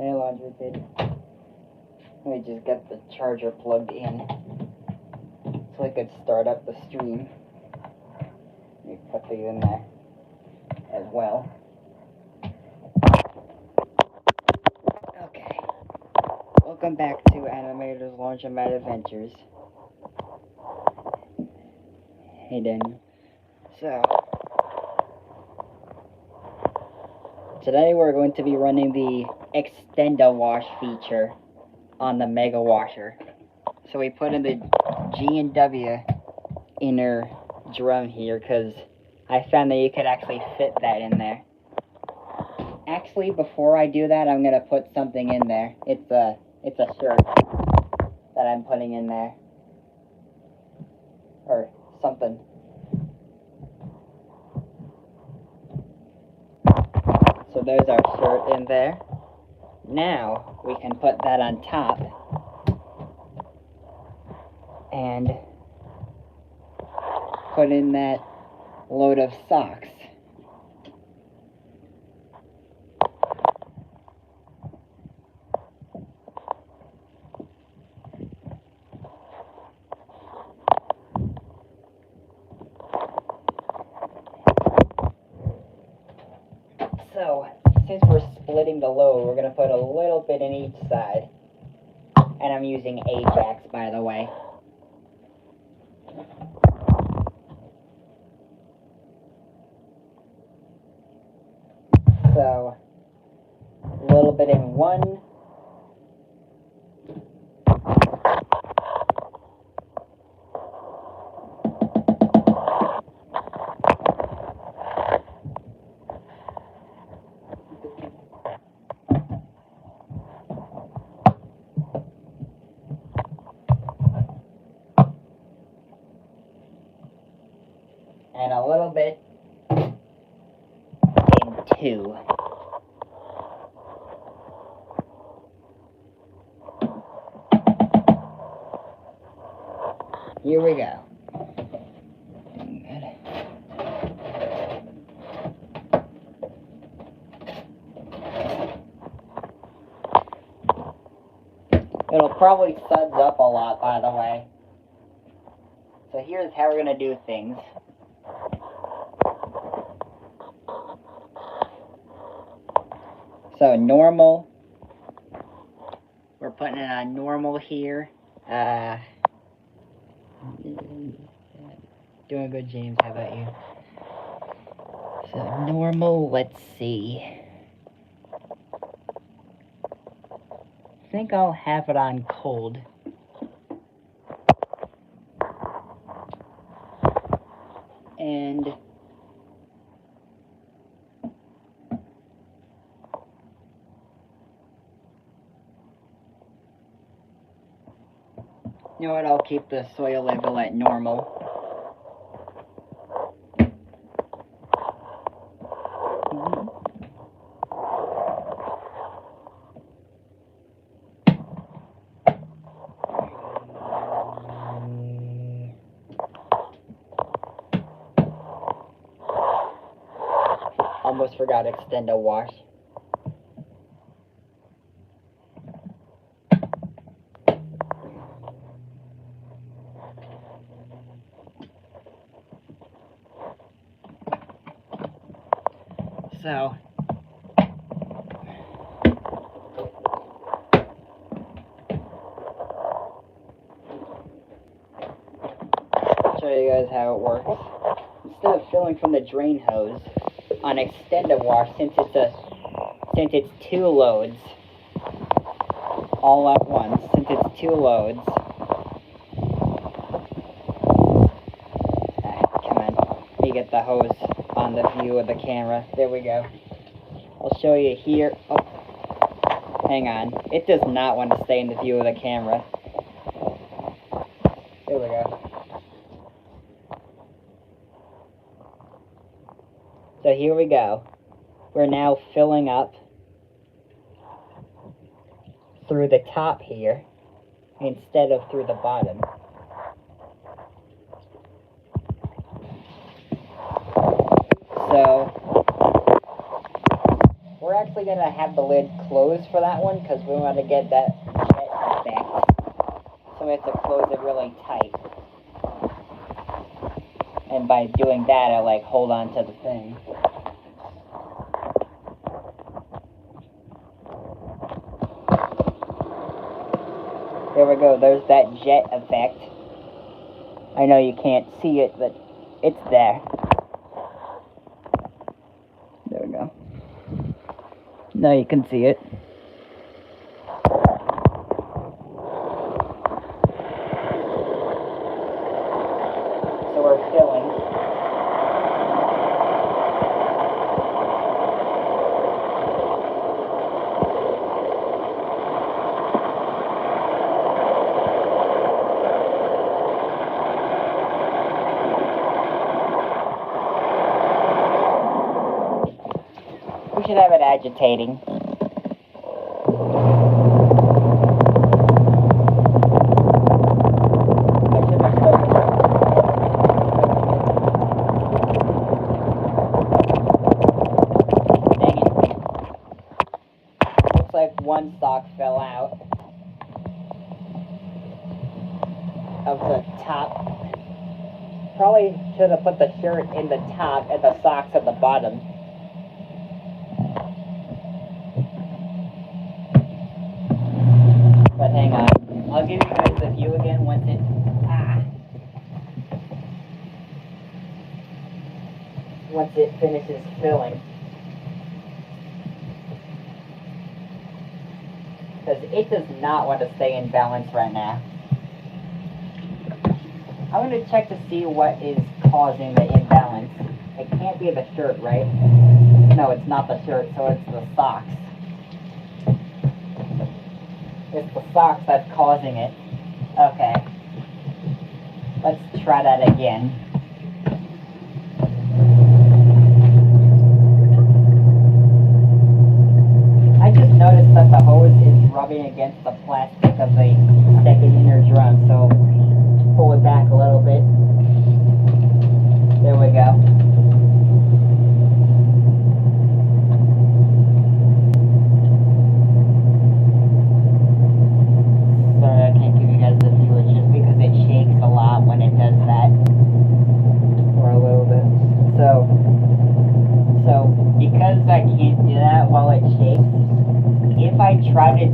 Hey, laundry kid. Let me just get the charger plugged in so I could start up the stream. Let me put these in there as well. Okay. Welcome back to Animator's Laundromat Adventures. Hey, Daniel. So, today we're going to be running the ExtendaWash feature on the Mega Washer. So we put in the G&W inner drum here because I found that you could actually fit that in there. Actually, before I do that, I'm going to put something in there. It's a shirt that I'm putting in there. Or something. So there's our shirt in there. Now we can put that on top and put in that load of socks. So, since we're splitting the load, we're going to put a little bit in each side. And I'm using Ajax, by the way. So, a little bit in one. And a little bit in two. Here we go. It'll probably suds up a lot, by the way. So here's how we're going to do things. So normal. We're putting it on normal here. Doing good, James. How about you? So normal, let's see. I think I'll have it on cold. And you know what, I'll keep the soil level at normal. Almost forgot ExtendaWash. So, show you guys how it works. Instead of filling from the drain hose on ExtendaWash, since it's two loads all at once, since it's two loads. Come on, let me get the hose on the view of the camera. There we go. I'll show you here. Oh, hang on. It does not want to stay in the view of the camera. There we go. So here we go. We're now filling up through the top here instead of through the bottom. So we're actually probably going to have the lid closed for that one because we want to get that jet effect. So we have to close it really tight. And by doing that, I like hold on to the thing. There we go, there's that jet effect. I know you can't see it, but it's there. There we go. Now you can see it. So we're filling. We should have it agitating. Dang it. Looks like one sock fell out of the top. Probably should have put the shirt in the top and the socks at the bottom. But hang on, I'll give you guys the view again once it finishes filling. Because it does not want to stay in balance right now. I'm going to check to see what is causing the imbalance. It can't be the shirt, right? No, it's not the shirt, so it's the socks. It's the socks that's causing it. Okay. Let's try that again. I just noticed that the hose is rubbing against the plastic of the second inner drum, so pull it back a little bit. There we go. Because I can't do that while it shakes, if I try to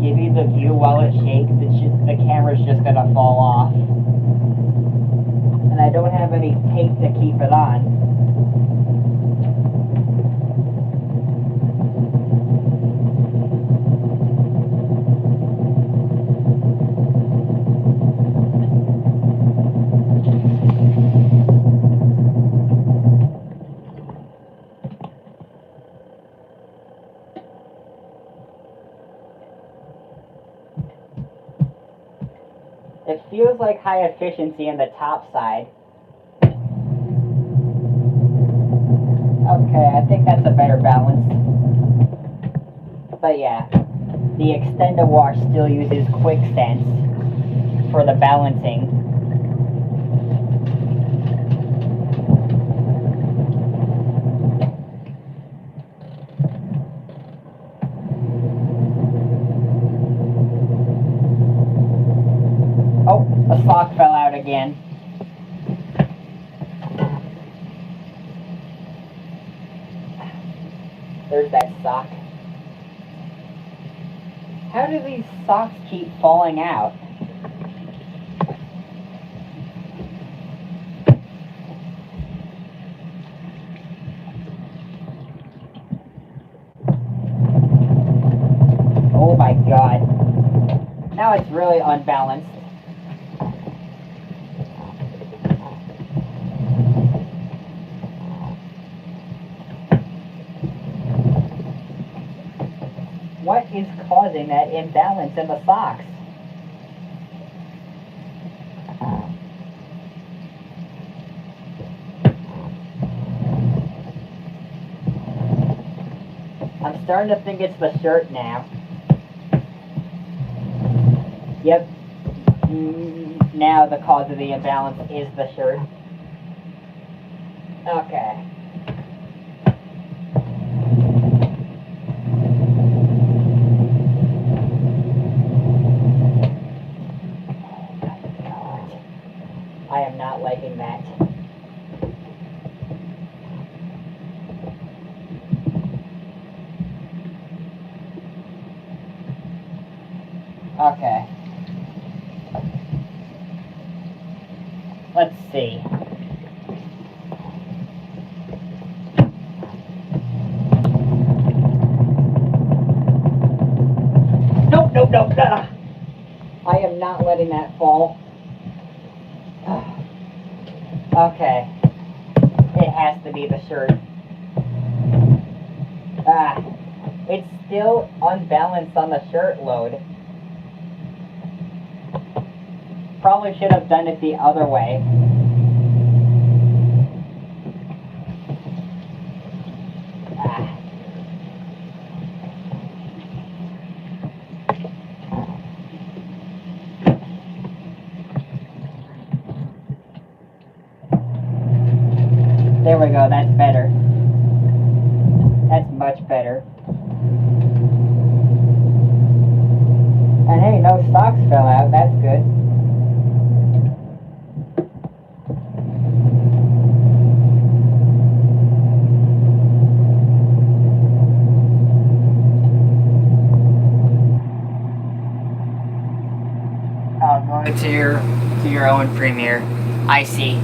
give you the view while it shakes, the camera's just gonna fall off. And I don't have any tape to keep it on. It feels like high efficiency in the top side. Okay, I think that's a better balance. But yeah, the ExtendaWash still uses quicksense for the balancing. Oh, a sock fell out again. There's that sock. How do these socks keep falling out? Oh my god. Now it's really unbalanced. What is causing that imbalance in the socks? I'm starting to think it's the shirt now. Yep. Now the cause of the imbalance is the shirt. Okay. liking that. Okay. Let's see. Nope, nope, nope. I am not letting that fall. Okay. It has to be the shirt. It's still unbalanced on the shirt load. Probably should have done it the other way. There we go, that's better. That's much better. And hey, no socks fell out, that's good. Oh, go to your own premiere. I see.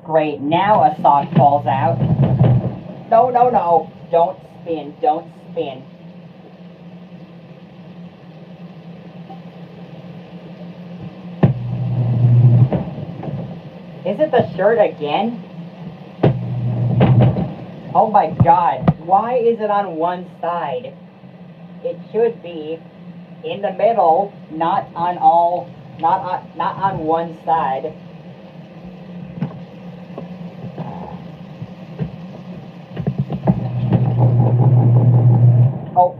Great, now a sock falls out. No, no, no. Don't spin, don't spin. Is it the shirt again? Oh my god, why is it on one side? It should be in the middle, not on one side. Oh,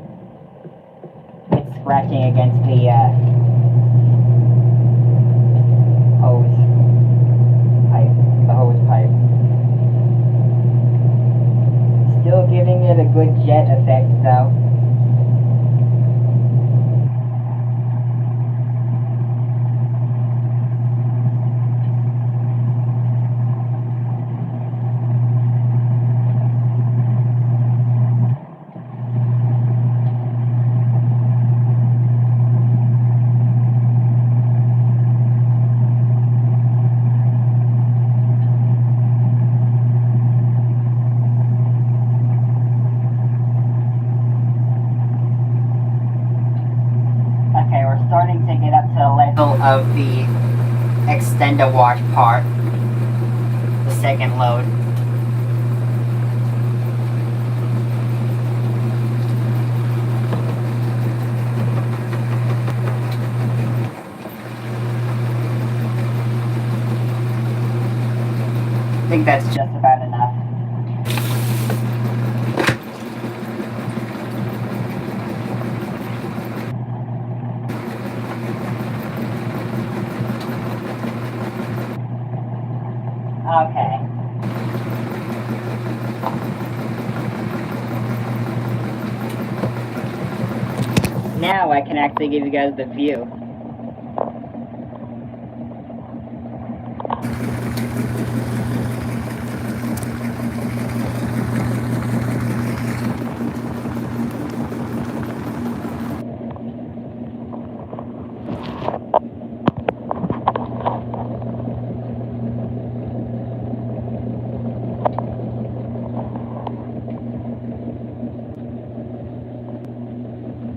it's scratching against the hose pipe. Still giving it a good jet effect though. Okay, we're starting to get up to the level of the ExtendaWash part, the second load. I think that's just about enough. Okay. Now I can actually give you guys the view.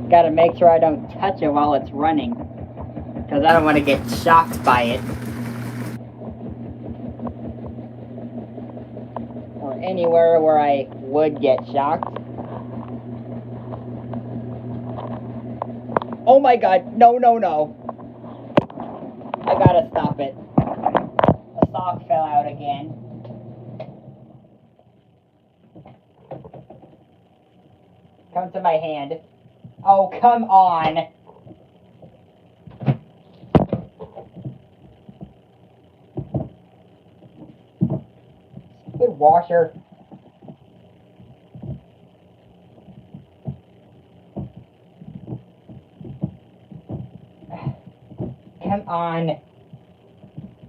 Gotta make sure I don't touch it while it's running, because I don't want to get shocked by it. Or anywhere where I would get shocked. Oh my god, no, no, no. I gotta stop it. The sock fell out again. Come to my hand. Oh, come on. washer. Come on.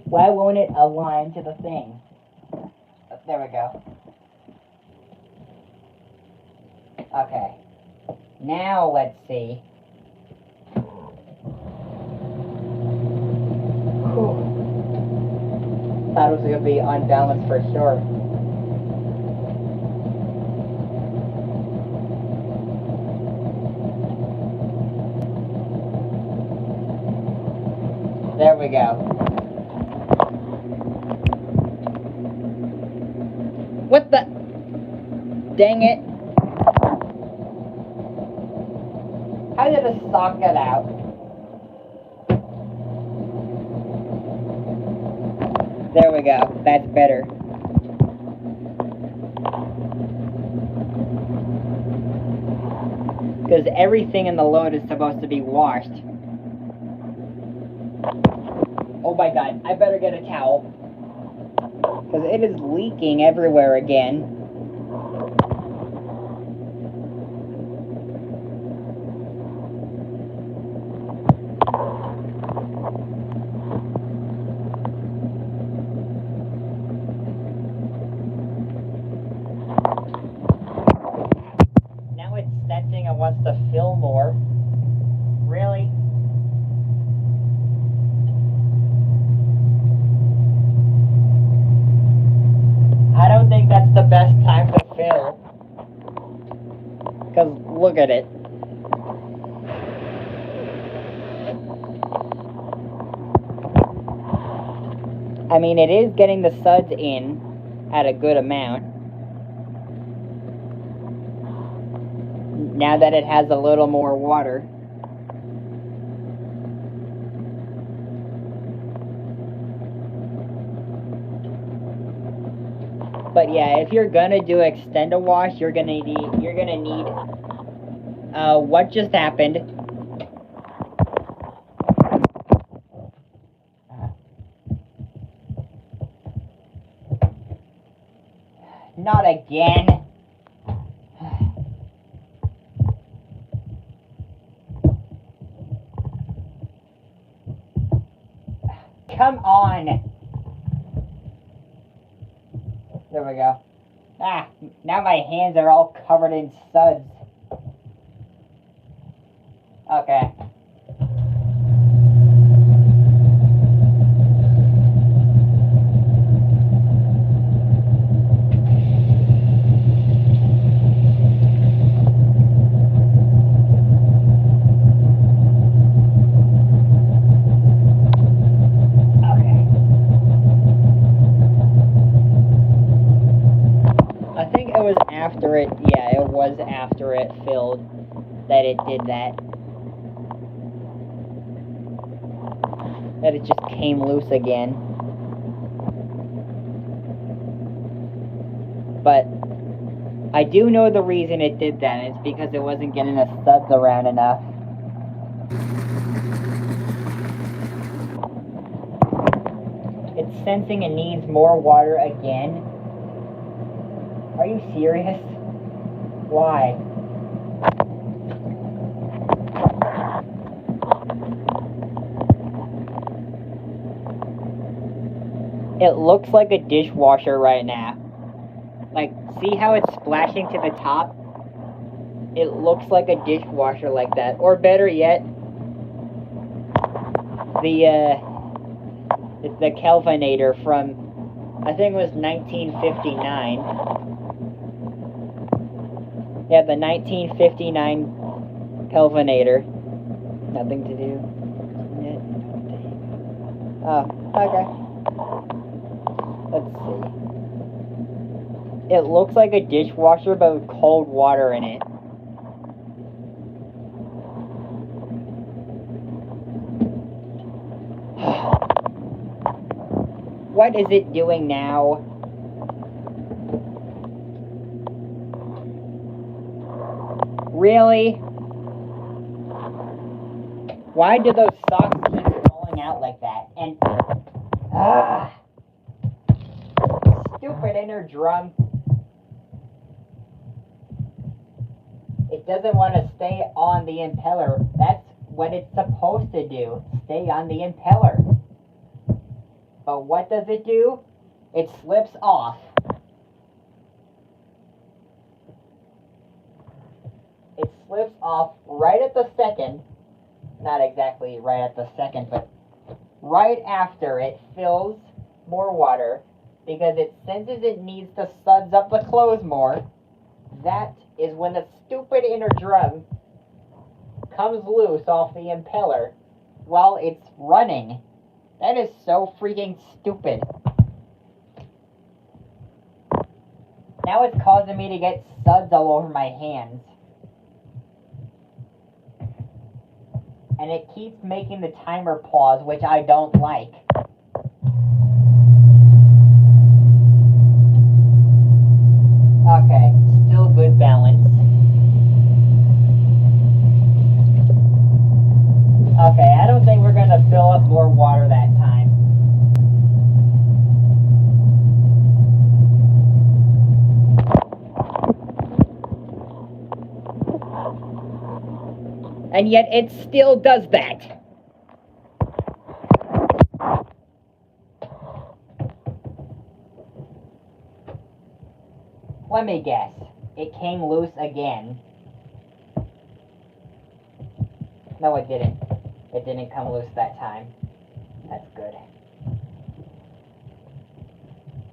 Why won't it align to the thing? Oh, there we go. Okay. Now let's see. Whew. Thought it was going to be unbalanced for sure. There we go. What the? Dang it. How did the sock get out? There we go. That's better. Because everything in the load is supposed to be washed. Oh my god, I better get a towel. Because it is leaking everywhere again. Now it's sensing it wants to fill more. Really? I don't think that's the best time to fill. Because look at it. I mean, it is getting the suds in at a good amount. Now that it has a little more water. But yeah, if you're gonna do ExtendaWash, you're gonna need what just happened. Not again. Come on. There we go. Ah, now my hands are all covered in suds. Okay. After it, yeah, it was after it filled that it did that. That it just came loose again. But I do know the reason it did that. It's because it wasn't getting the studs around enough. It's sensing it needs more water again. Are you serious? Why? It looks like a dishwasher right now. Like, see how it's splashing to the top? It looks like a dishwasher like that. Or better yet, the Kelvinator from, I think it was 1959. Yeah, the 1959 Kelvinator. Nothing to do. Oh, okay. Let's see. It looks like a dishwasher, but with cold water in it. What is it doing now? Really? Why do those socks keep falling out like that? And stupid inner drum, it doesn't want to stay on the impeller. That's what it's supposed to do, stay on the impeller. But what does it do? It slips off. It slips off right at the second, not exactly right at the second, but right after it fills more water, because it senses it needs to suds up the clothes more. That is when the stupid inner drum comes loose off the impeller while it's running. That is so freaking stupid. Now it's causing me to get suds all over my hands. And it keeps making the timer pause, which I don't like. Okay, still good balance. Okay, I don't think we're gonna fill up more water that time. And yet it still does that. Let me guess. It came loose again. No, it didn't. It didn't come loose that time. That's good.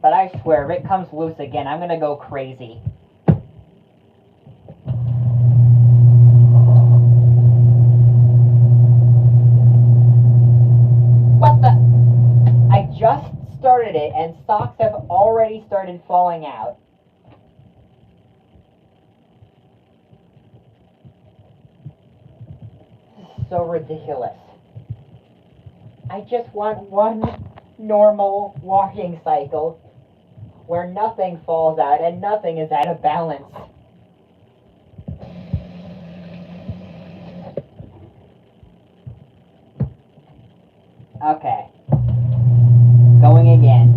But I swear, if it comes loose again, I'm gonna go crazy. What the? I just started it and socks have already started falling out. This is so ridiculous. I just want one normal washing cycle where nothing falls out and nothing is out of balance. Okay. Going again.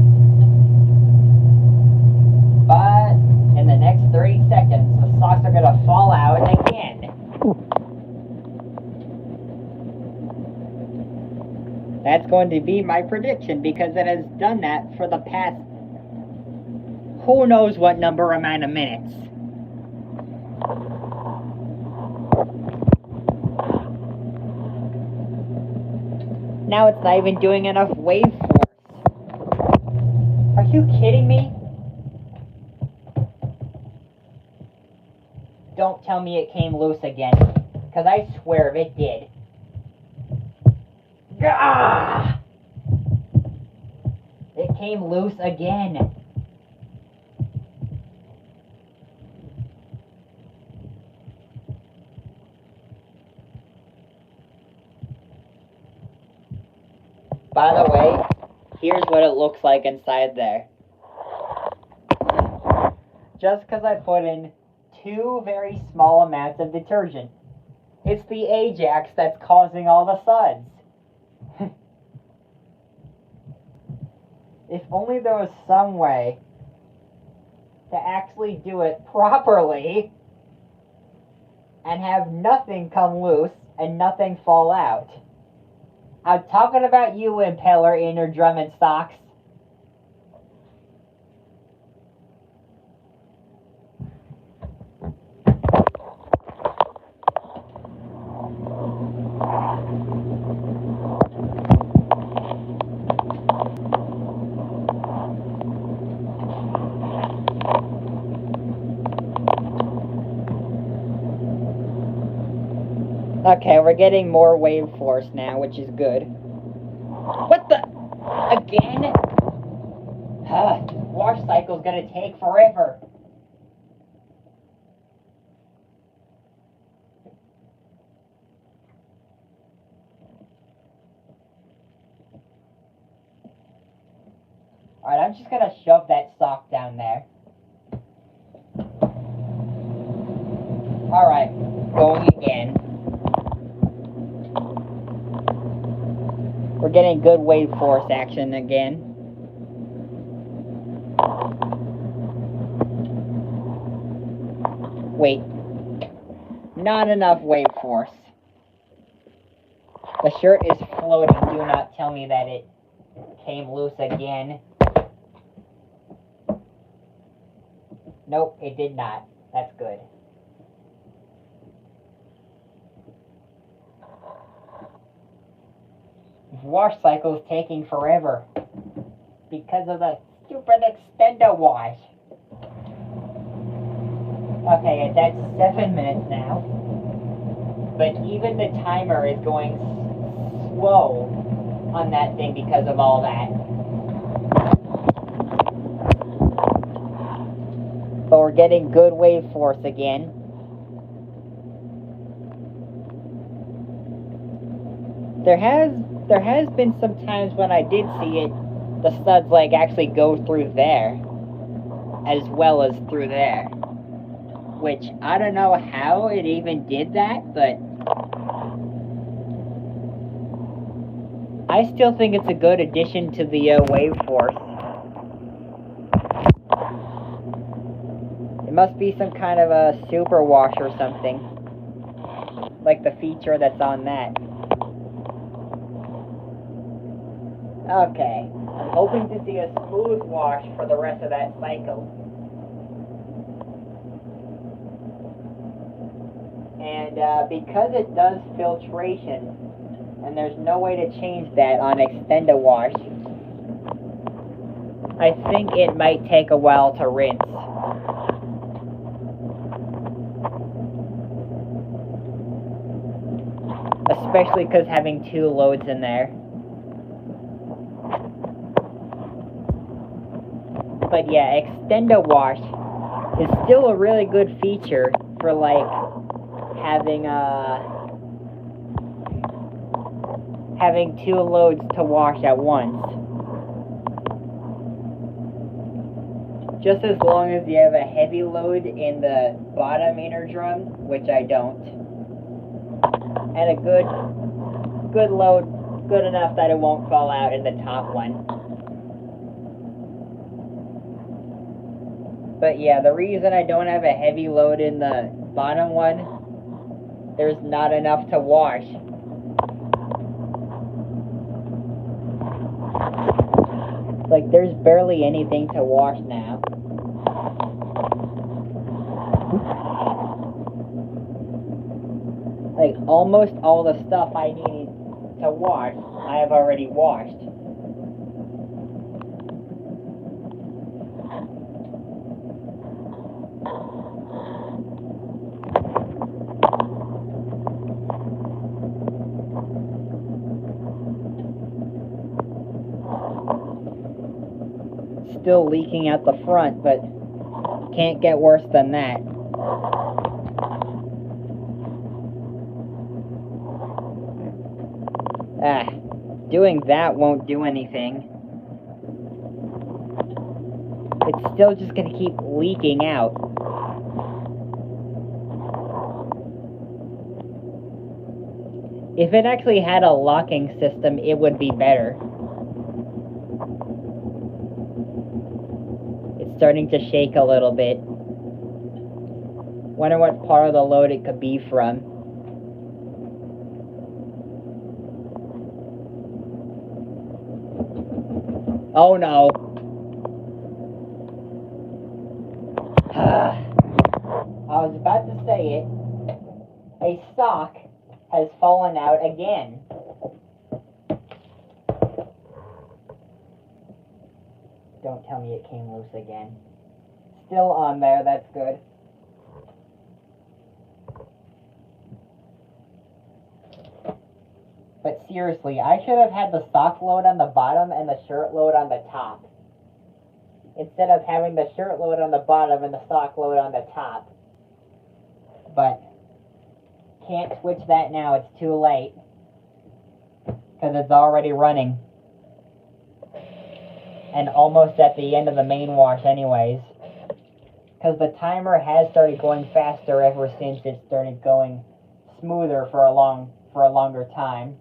But in the next 30 seconds, the socks are gonna fall out again. That's going to be my prediction because it has done that for the past who knows what number amount of minutes. Now it's not even doing enough wave force. Are you kidding me? Don't tell me it came loose again, because I swear if it did. Gah! It came loose again. By the way, here's what it looks like inside there. Just because I put in 2 very small amounts of detergent. It's the Ajax that's causing all the suds. If only there was some way to actually do it properly and have nothing come loose and nothing fall out. I'm talking about you, impeller, inner drum and socks. Okay, we're getting more wave force now, which is good. What the? Again? Wash cycle's gonna take forever. Alright, I'm just gonna shove that sock down there. Alright, going again. We're getting good wave force action again. Wait. Not enough wave force. The shirt is floating. Do not tell me that it came loose again. Nope, it did not. That's good. This wash cycle is taking forever because of the stupid ExtendaWash. Okay, it's at 7 minutes now, but even the timer is going slow on that thing because of all that. But we're getting good wave force again. There has been some times when I did see it, the studs like actually go through there, as well as through there. Which, I don't know how it even did that, but I still think it's a good addition to the wave force. It must be some kind of a super wash or something, like the feature that's on that. Okay, I'm hoping to see a smooth wash for the rest of that cycle. And because it does filtration, and there's no way to change that on ExtendaWash, I think it might take a while to rinse. Especially because having two loads in there. But yeah, ExtendaWash is still a really good feature for like having two loads to wash at once. Just as long as you have a heavy load in the bottom inner drum, which I don't, and a good load, good enough that it won't fall out in the top one. But yeah, the reason I don't have a heavy load in the bottom one, there's not enough to wash. Like, there's barely anything to wash now. Like, almost all the stuff I needed to wash, I have already washed. Still leaking out the front, but can't get worse than that. Doing that won't do anything. It's still just gonna keep leaking out. If it actually had a locking system, it would be better. It's starting to shake a little bit. Wonder what part of the load it could be from. Oh no. I was about to say it. A sock has fallen out again. Don't tell me it came loose again. Still on there, that's good. But seriously, I should have had the sock load on the bottom and the shirt load on the top, instead of having the shirt load on the bottom and the sock load on the top. But can't switch that now, it's too late, because it's already running. And almost at the end of the main wash anyways, because the timer has started going faster ever since it started going smoother for a longer time.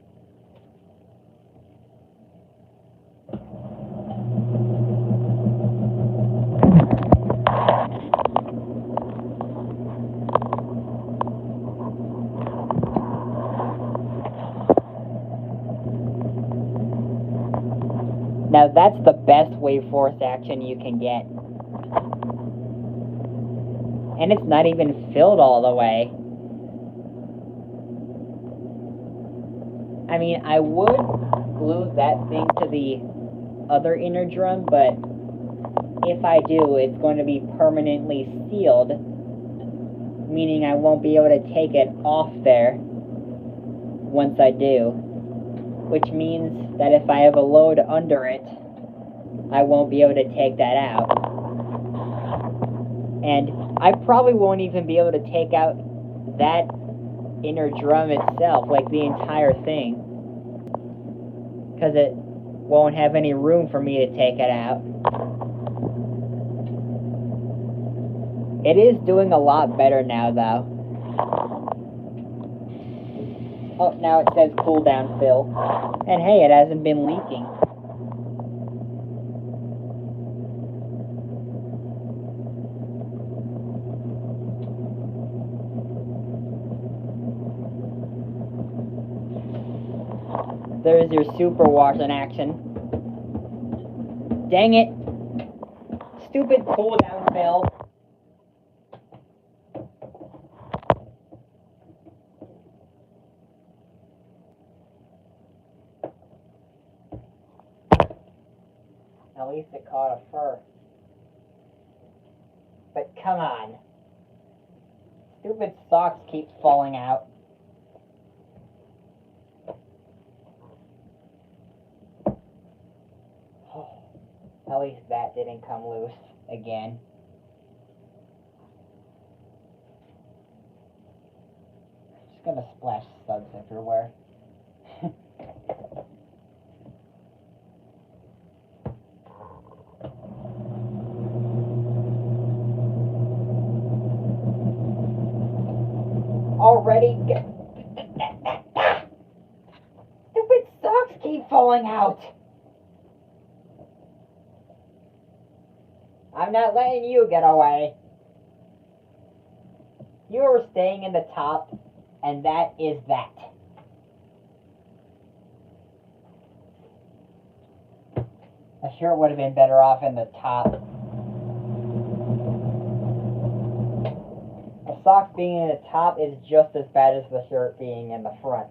Now that's the best wave force action you can get. And it's not even filled all the way. I mean, I would glue that thing to the other inner drum, but if I do, it's going to be permanently sealed, meaning I won't be able to take it off there once I do, which means that if I have a load under it, I won't be able to take that out. And I probably won't even be able to take out that inner drum itself, like the entire thing, because it won't have any room for me to take it out. It is doing a lot better now, though. Oh, now it says cooldown fill. And hey, it hasn't been leaking. There's your superwash in action. Dang it! Stupid cooldown fill. At least it caught a fur. But come on. Stupid socks keep falling out. At least that didn't come loose again. Just gonna splash suds everywhere. Already stupid socks keep falling out. I'm not letting you get away. You are staying in the top, and that is that. The shirt would have been better off in the top. The socks being in the top is just as bad as the shirt being in the front.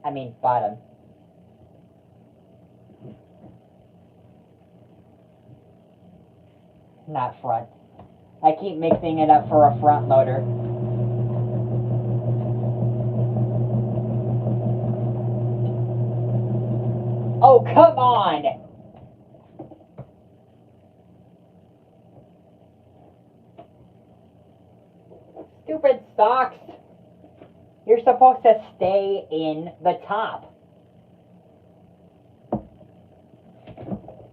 I mean, bottom. Not front. I keep mixing it up for a front loader. Oh, come on! Stupid socks! You're supposed to stay in the top.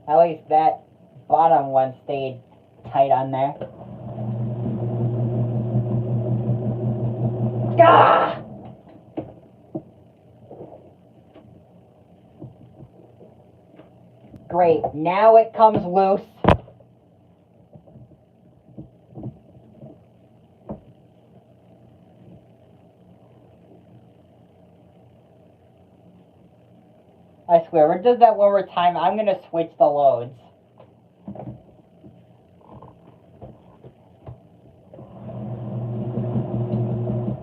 At least that bottom one stayed tight on there. Ah! Great, now it comes loose. I swear, if it does that one more time, I'm gonna switch the loads.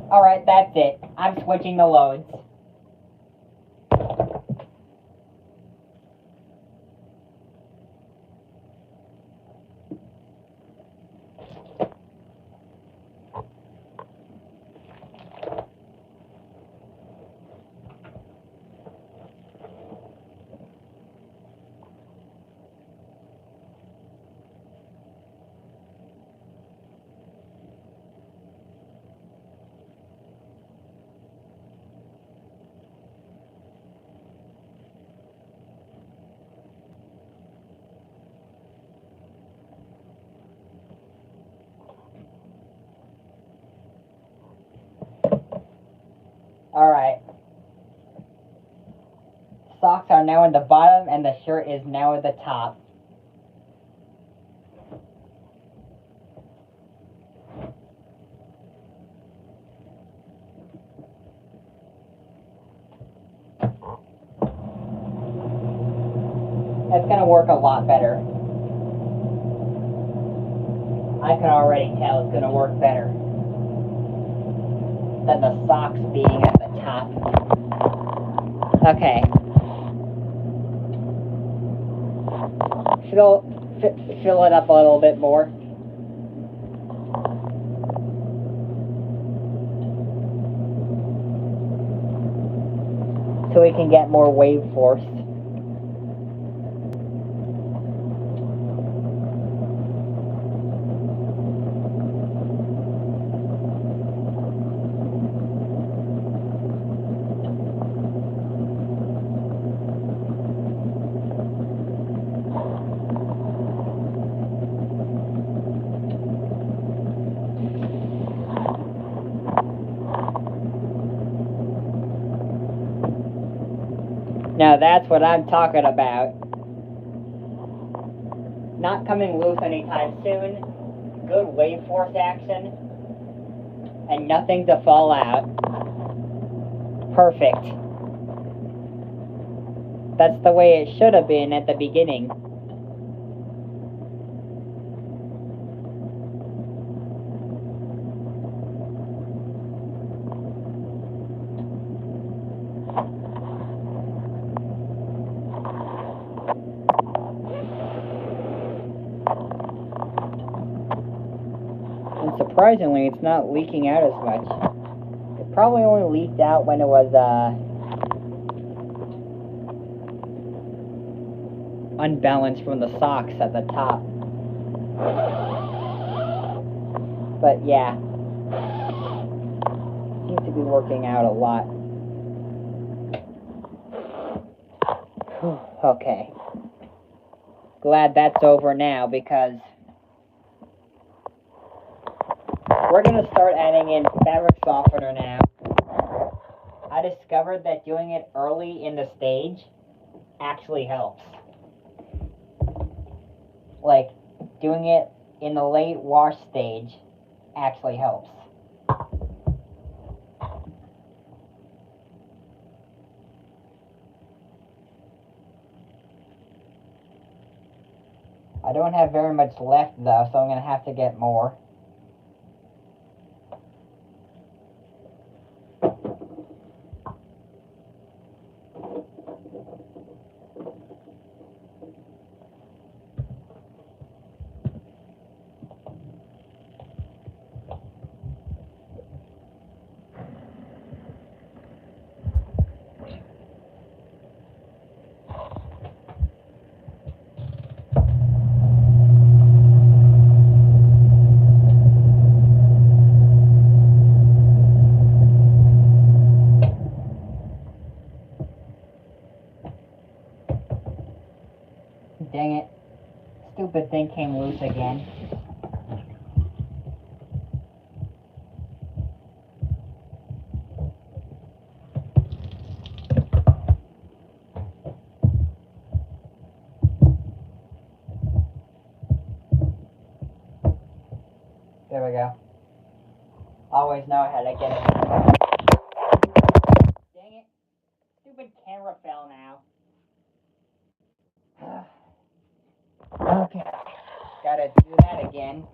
Alright, that's it. I'm switching the loads. Alright. Socks are now in the bottom and the shirt is now at the top. gonna work a lot better. I can already tell it's gonna work better than the socks being at the top. Okay. Fill it up a little bit more. So we can get more wave force. Now that's what I'm talking about. Not coming loose anytime soon. Good wave force action. And nothing to fall out. Perfect. That's the way it should have been at the beginning. Surprisingly, it's not leaking out as much. It probably only leaked out when it was unbalanced from the socks at the top. But yeah, seems to be working out a lot. Okay. Glad that's over now, because we're going to start adding in fabric softener now. I discovered that doing it early in the stage actually helps. Like, doing it in the late wash stage actually helps. I don't have very much left though, so I'm going to have to get more. Dang it. Stupid thing came loose again. There we go. Always know how to get it. Dang it. Stupid camera fell now. Okay. Gotta do that again.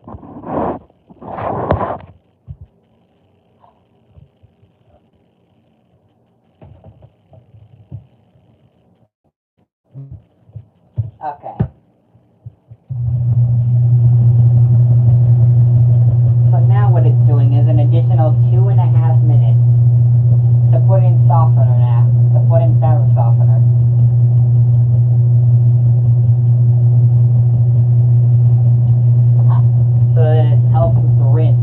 Okay. So now what it's doing is an additional 2.5 minutes to put in softener now. To put in fabric softener. So that it helps with the rinse.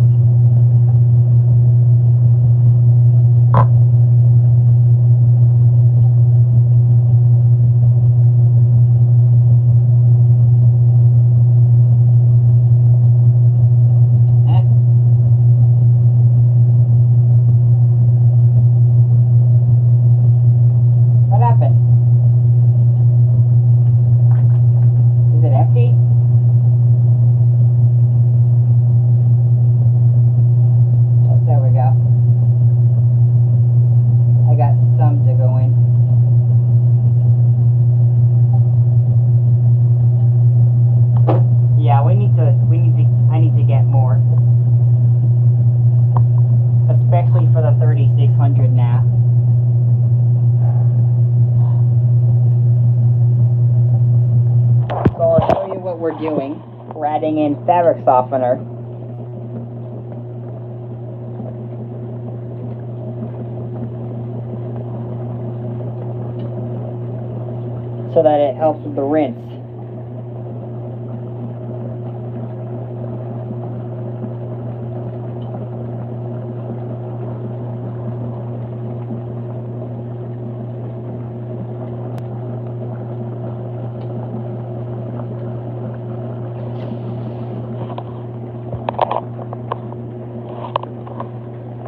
doing. We're adding in fabric softener. So that it helps with the rinse.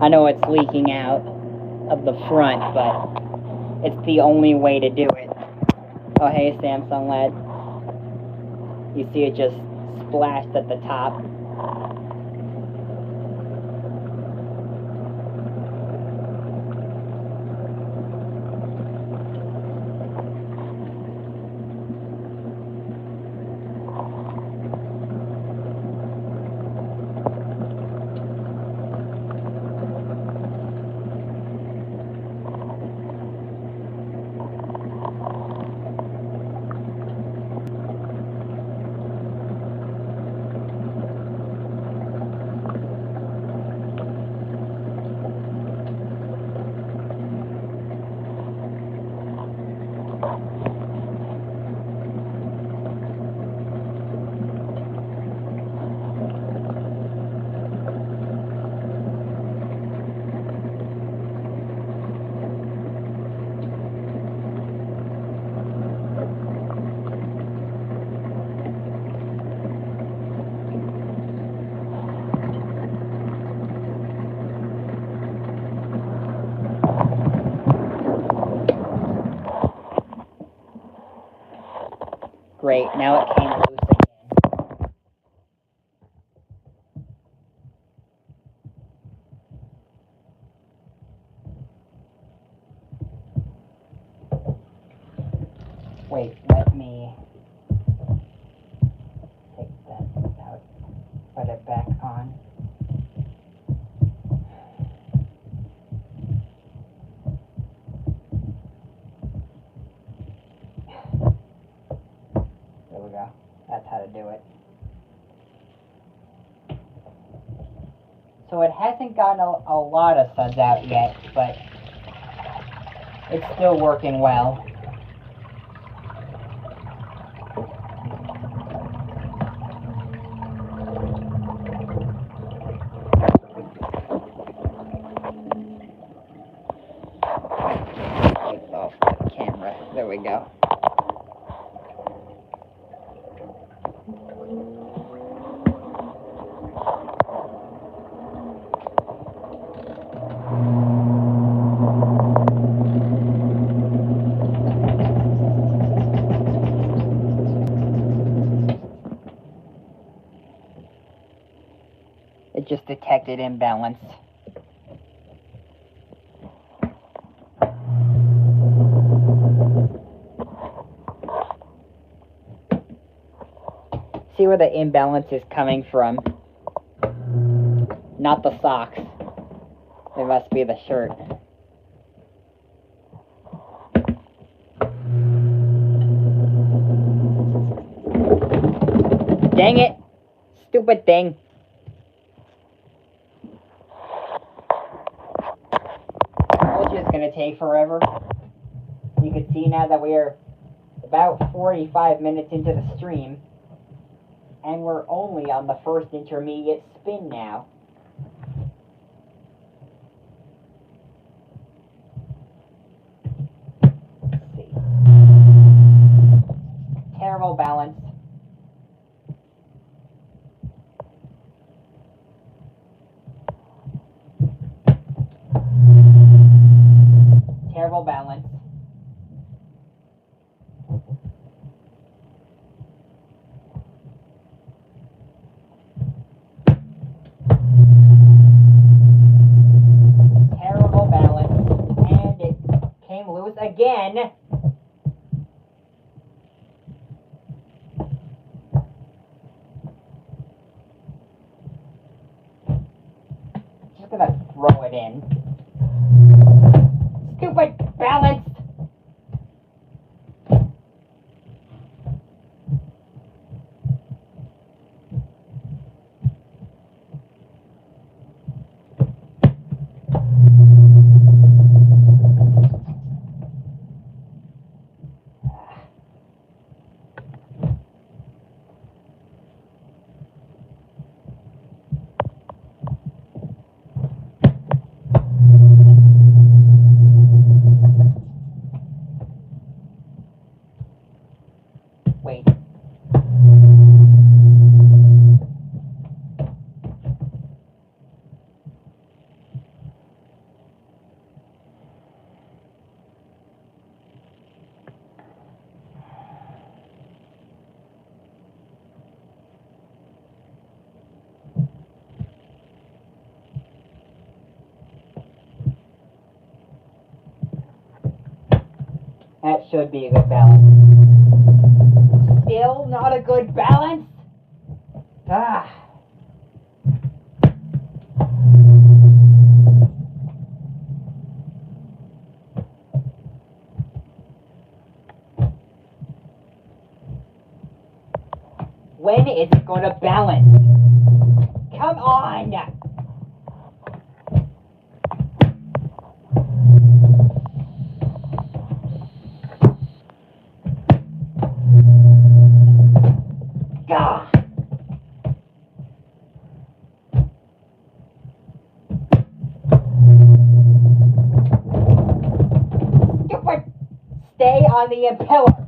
I know it's leaking out of the front, but it's the only way to do it. Oh, hey, Samsung lad. You see it just splashed at the top. Great, now it came loose again. Wait, let me take that out, put it back on. There we go. That's how to do it. So it hasn't gotten a lot of suds out yet, but it's still working well. Take off the camera. There we go. It just detected imbalance. See where the imbalance is coming from. Not the socks. It must be the shirt. Dang it! Stupid thing. Told you it's gonna take forever. You can see now that we are about 45 minutes into the stream, and we're only on the first intermediate spin now. Let's see. Terrible balance. Terrible balance. Terrible balance. And it came loose again. Just gonna throw it in. Stupid balance. should be a good balance. Still not a good balance? Ah. When is it going to balance? Come on! Gah! Stupid! Stay on the impeller!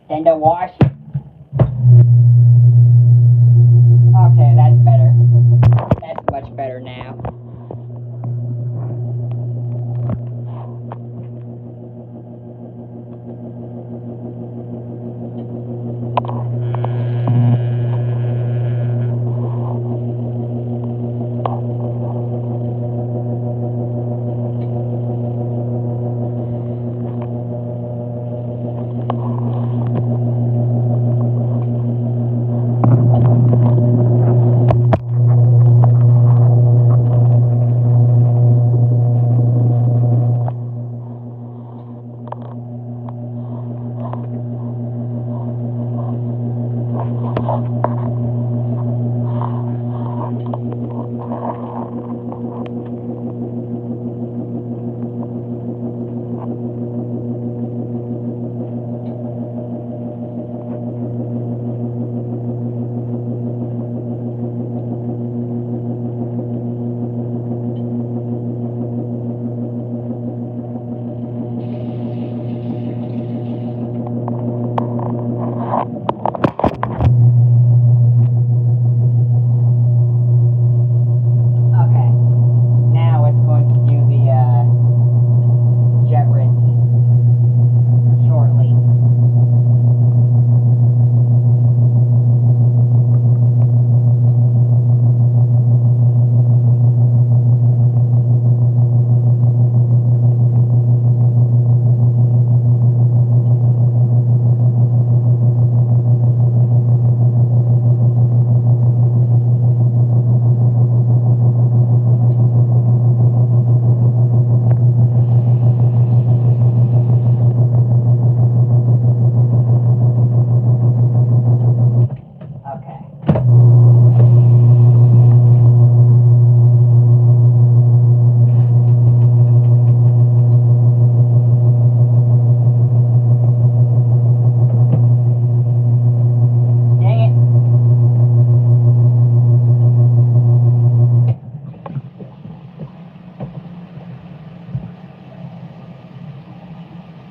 ExtendaWash. Okay, that's better. That's much better now.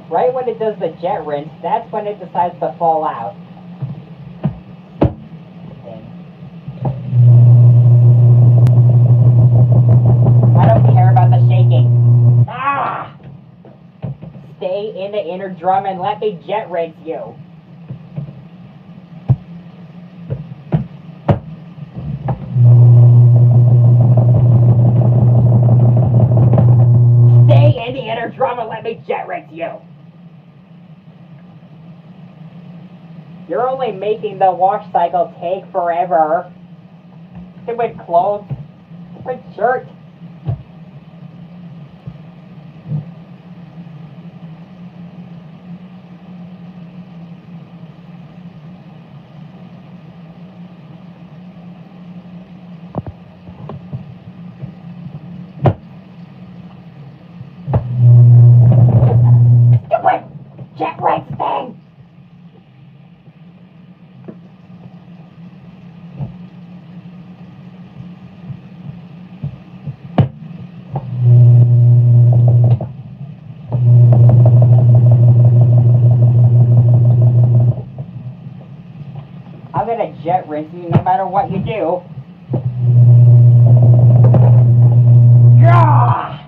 Right when it does the jet rinse, that's when it decides to fall out. I don't care about the shaking. Ah! Stay in the inner drum and let me jet rinse you. Stay in the inner drum and let me jet rinse you. You're only making the wash cycle take forever. Stupid clothes. Stupid shirt. Stupid jet rinse thing. I'm gonna jet rinse you no matter what you do. Gah!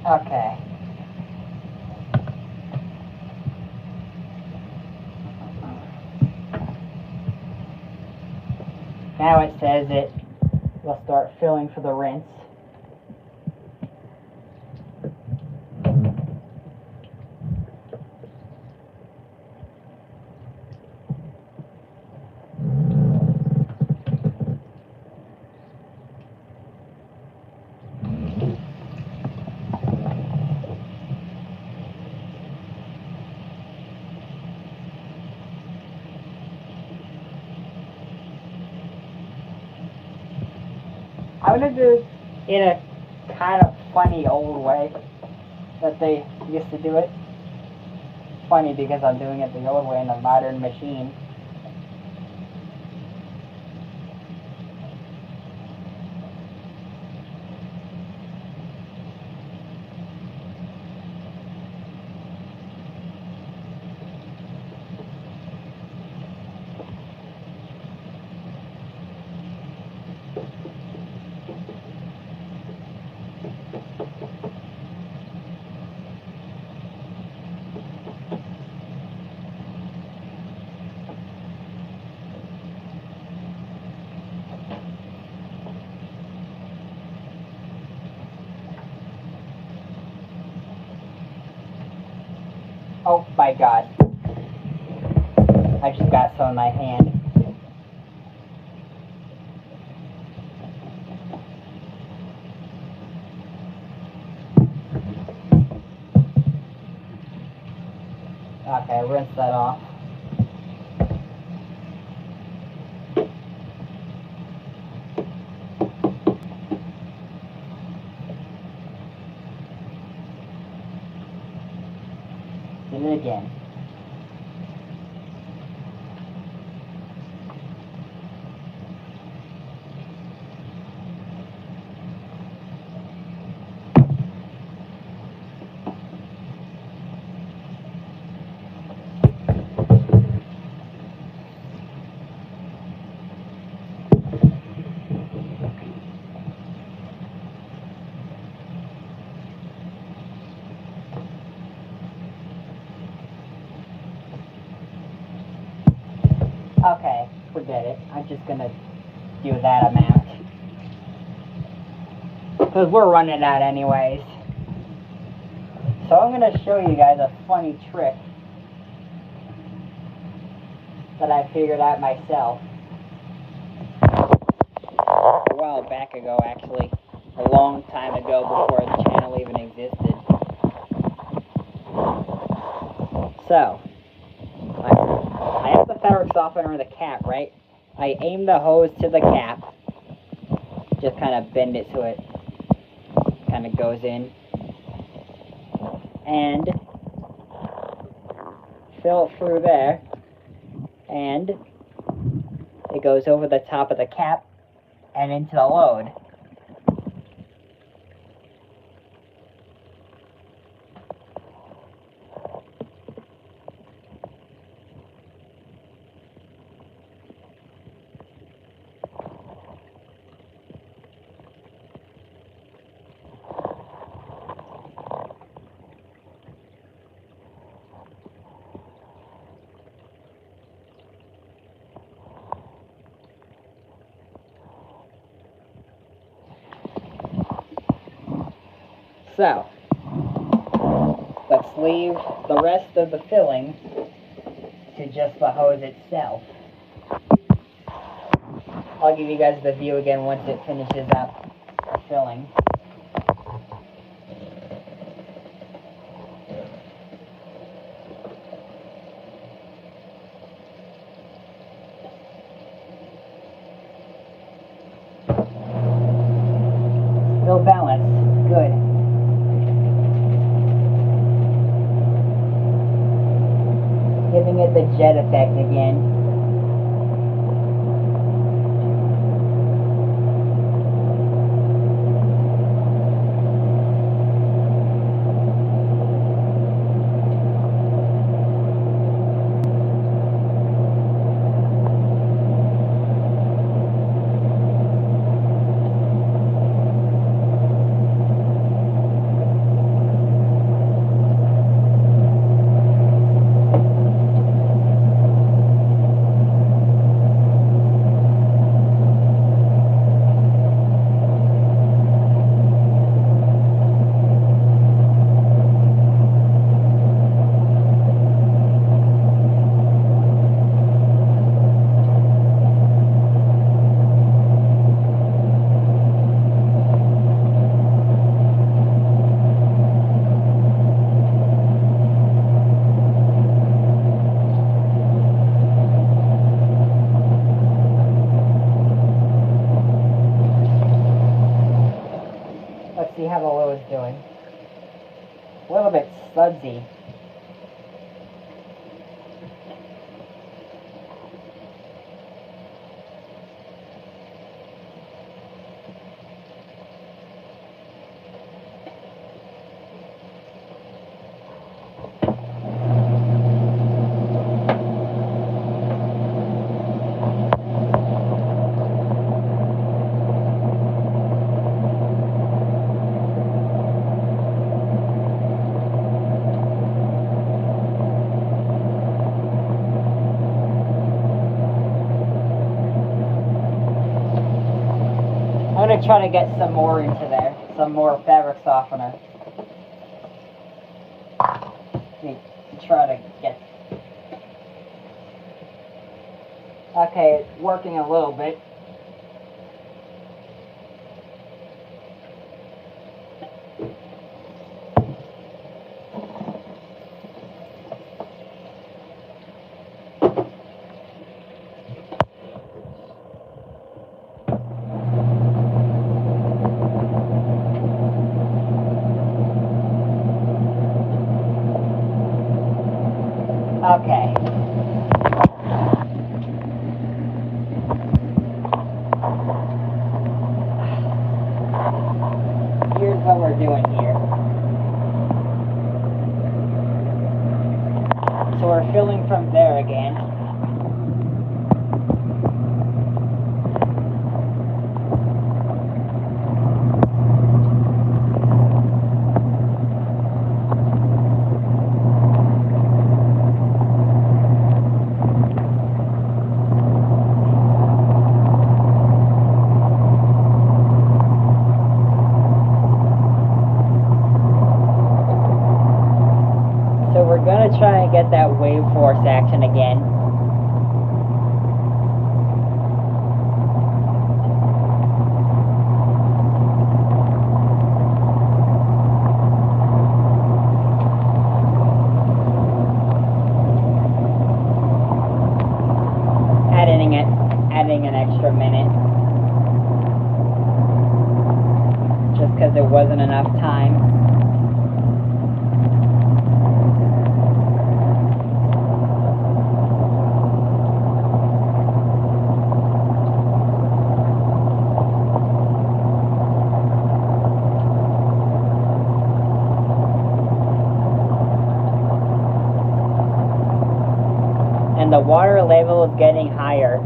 Okay. Now it says it will start filling for the rinse. I'm gonna do it in a kind of funny old way that they used to do it. Funny because I'm doing it the old way in a modern machine. Oh my god. I just got some in my hand. Okay, rinse that off. Did it again. Okay, forget it. I'm just gonna do that amount. Because we're running out anyways. So I'm gonna show you guys a funny trick that I figured out myself. A while back ago, actually. A long time ago before the channel even existed. So, I have the fabric softener in the cap, right? I aim the hose to the cap. Just kind of bend it so it kind of goes in. And fill it through there. And it goes over the top of the cap and into the load. So, let's leave the rest of the filling to just the hose itself. I'll give you guys the view again once it finishes up the filling. Still balanced. Good. Giving it the jet effect again. see. I'm going to try to get some more into there, some more fabric softener. Let me try to get... Okay, it's working a little bit. Okay. Here's what we're doing here. So we're filling from there again. So we're going to try and get that wave force action again. Adding an extra minute. Just because there wasn't enough time. And the water level is getting higher.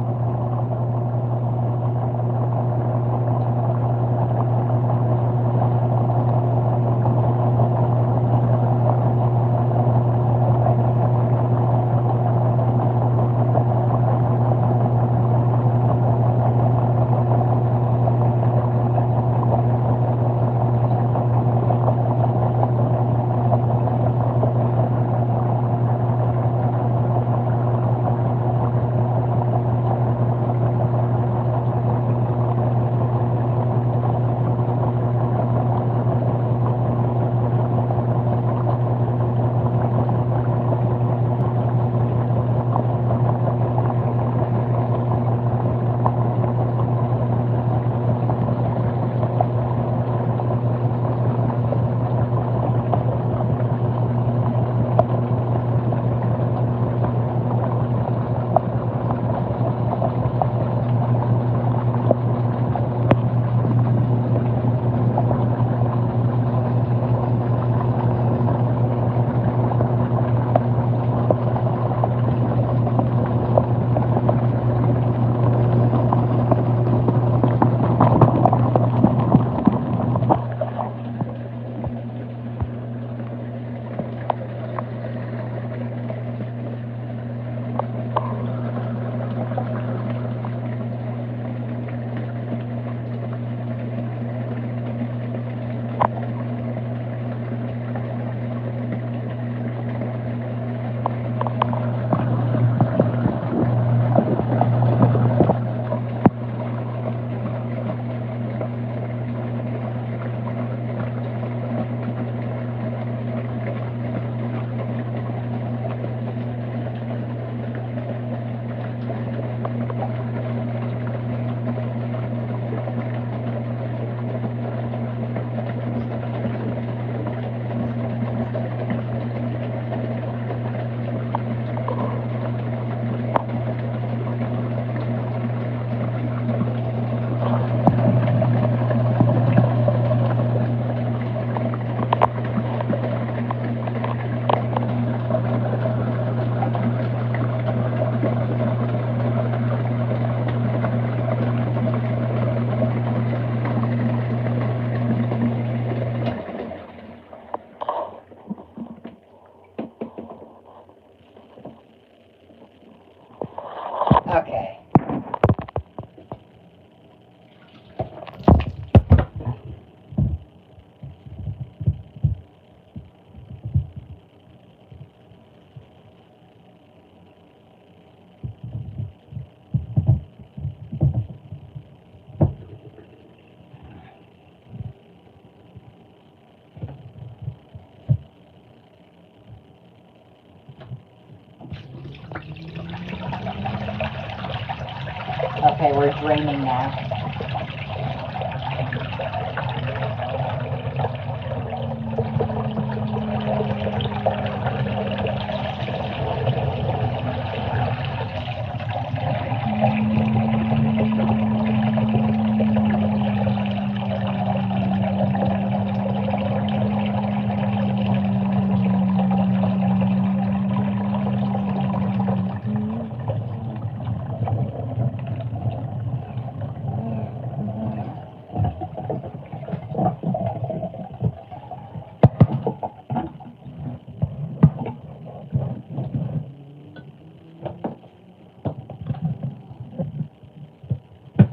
Okay, we're draining now.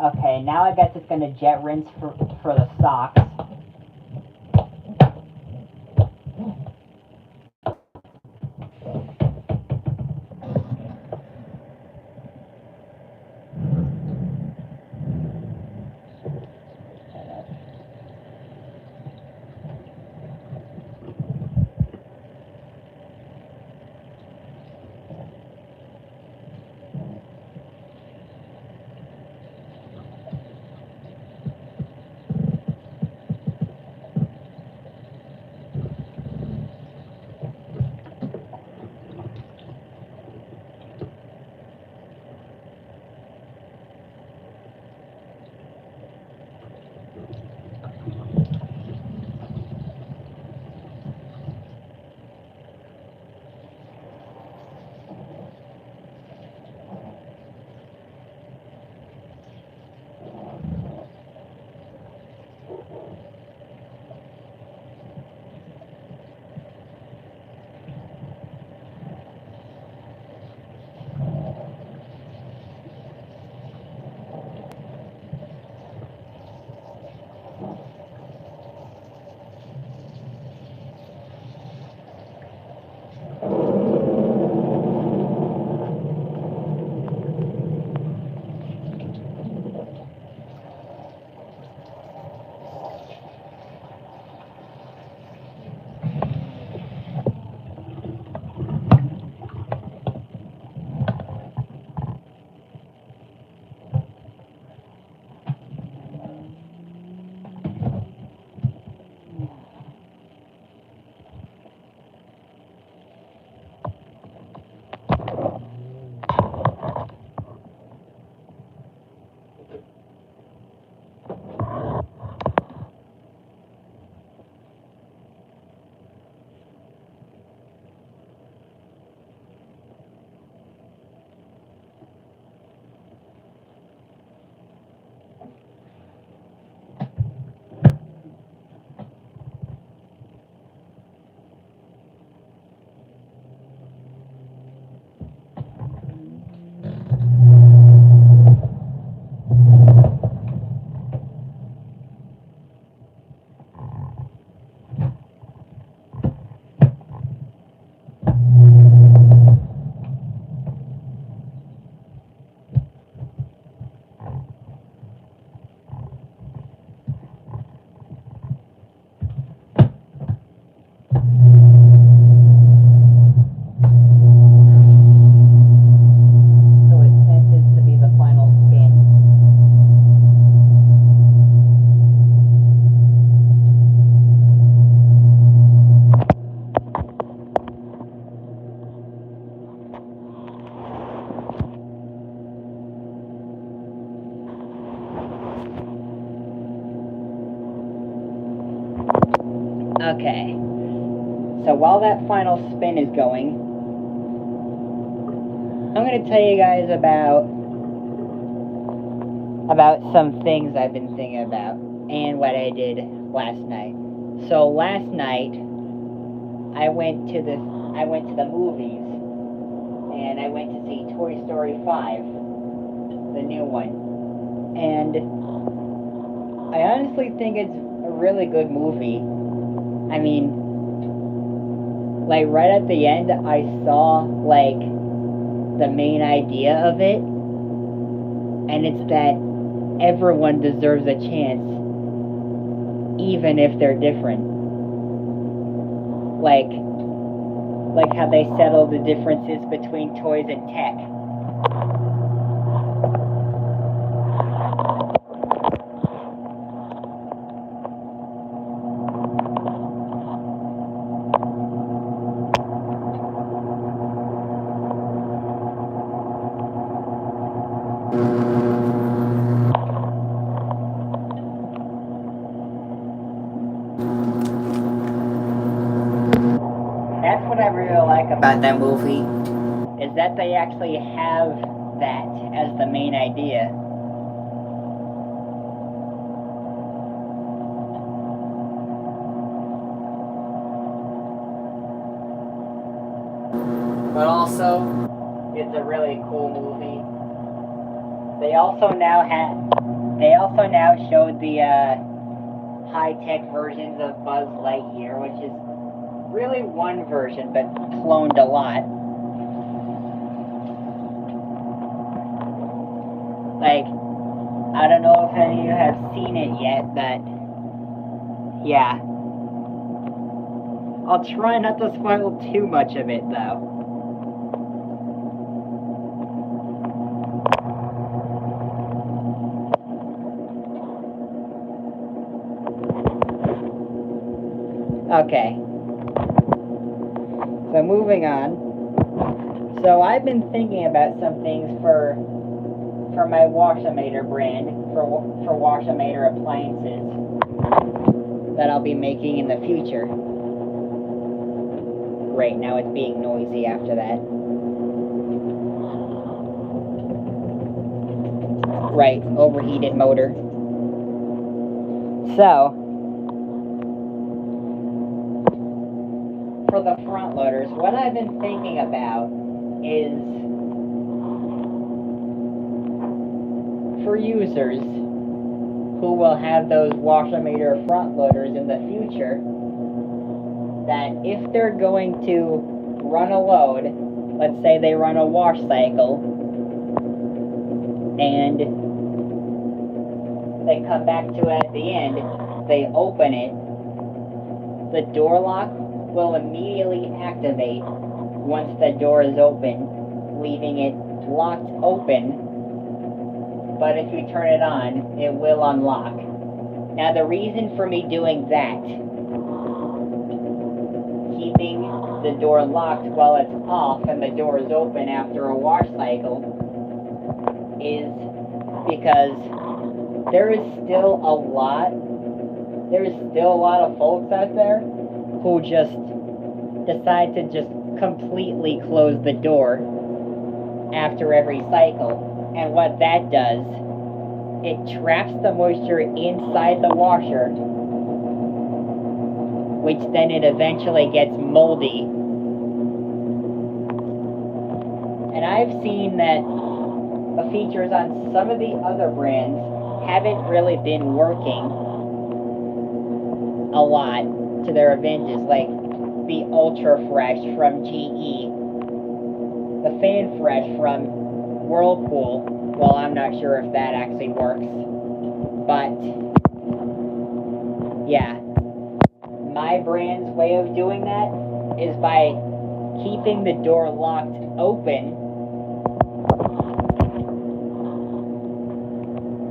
Okay, now I guess it's going to jet rinse for the socks. Okay, so while that final spin is going, I'm going to tell you guys about some things I've been thinking about and what I did last night. So last night I went to the movies and I went to see Toy Story 5, the new one. And I honestly think it's a really good movie. I mean, like right at the end I saw like the main idea of it, and it's that everyone deserves a chance, even if they're different. Like how they settle the differences between toys and tech. That's what I really like about that movie, is that they actually have that as the main idea. But also, it's a really cool movie. They also now showed the high-tech versions of Buzz Lightyear, which is really one version, but cloned a lot. Like, I don't know if any of you have seen it yet, but yeah. I'll try not to spoil too much of it, though. Okay. So moving on. So I've been thinking about some things for my Washomator brand, for Washomator appliances that I'll be making in the future. Great, now it's being noisy after that. Right, overheated motor. So, for the front loaders, what I've been thinking about is for users who will have those Washomator front loaders in the future, that if they're going to run a load, let's say they run a wash cycle, and they come back to it at the end, they open it, the door lock will immediately activate once the door is open, leaving it locked open, but if you turn it on, it will unlock. Now the reason for me doing that, keeping the door locked while it's off and the door is open after a wash cycle, is because there is still a lot of folks out there who just decide to just completely close the door after every cycle. And what that does, it traps the moisture inside the washer, which then it eventually gets moldy. And I've seen that the features on some of the other brands haven't really been working a lot to their advantage, like the Ultra Fresh from GE, the Fan Fresh from Whirlpool. Well, I'm not sure if that actually works, but yeah, my brand's way of doing that is by keeping the door locked open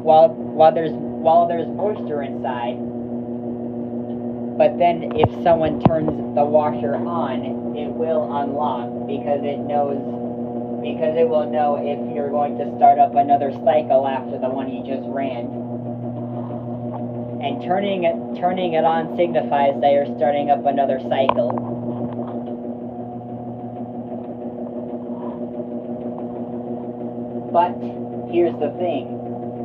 while there's moisture inside. But then if someone turns the washer on, it will unlock because it will know if you're going to start up another cycle after the one you just ran. And turning it on signifies that you're starting up another cycle. But here's the thing.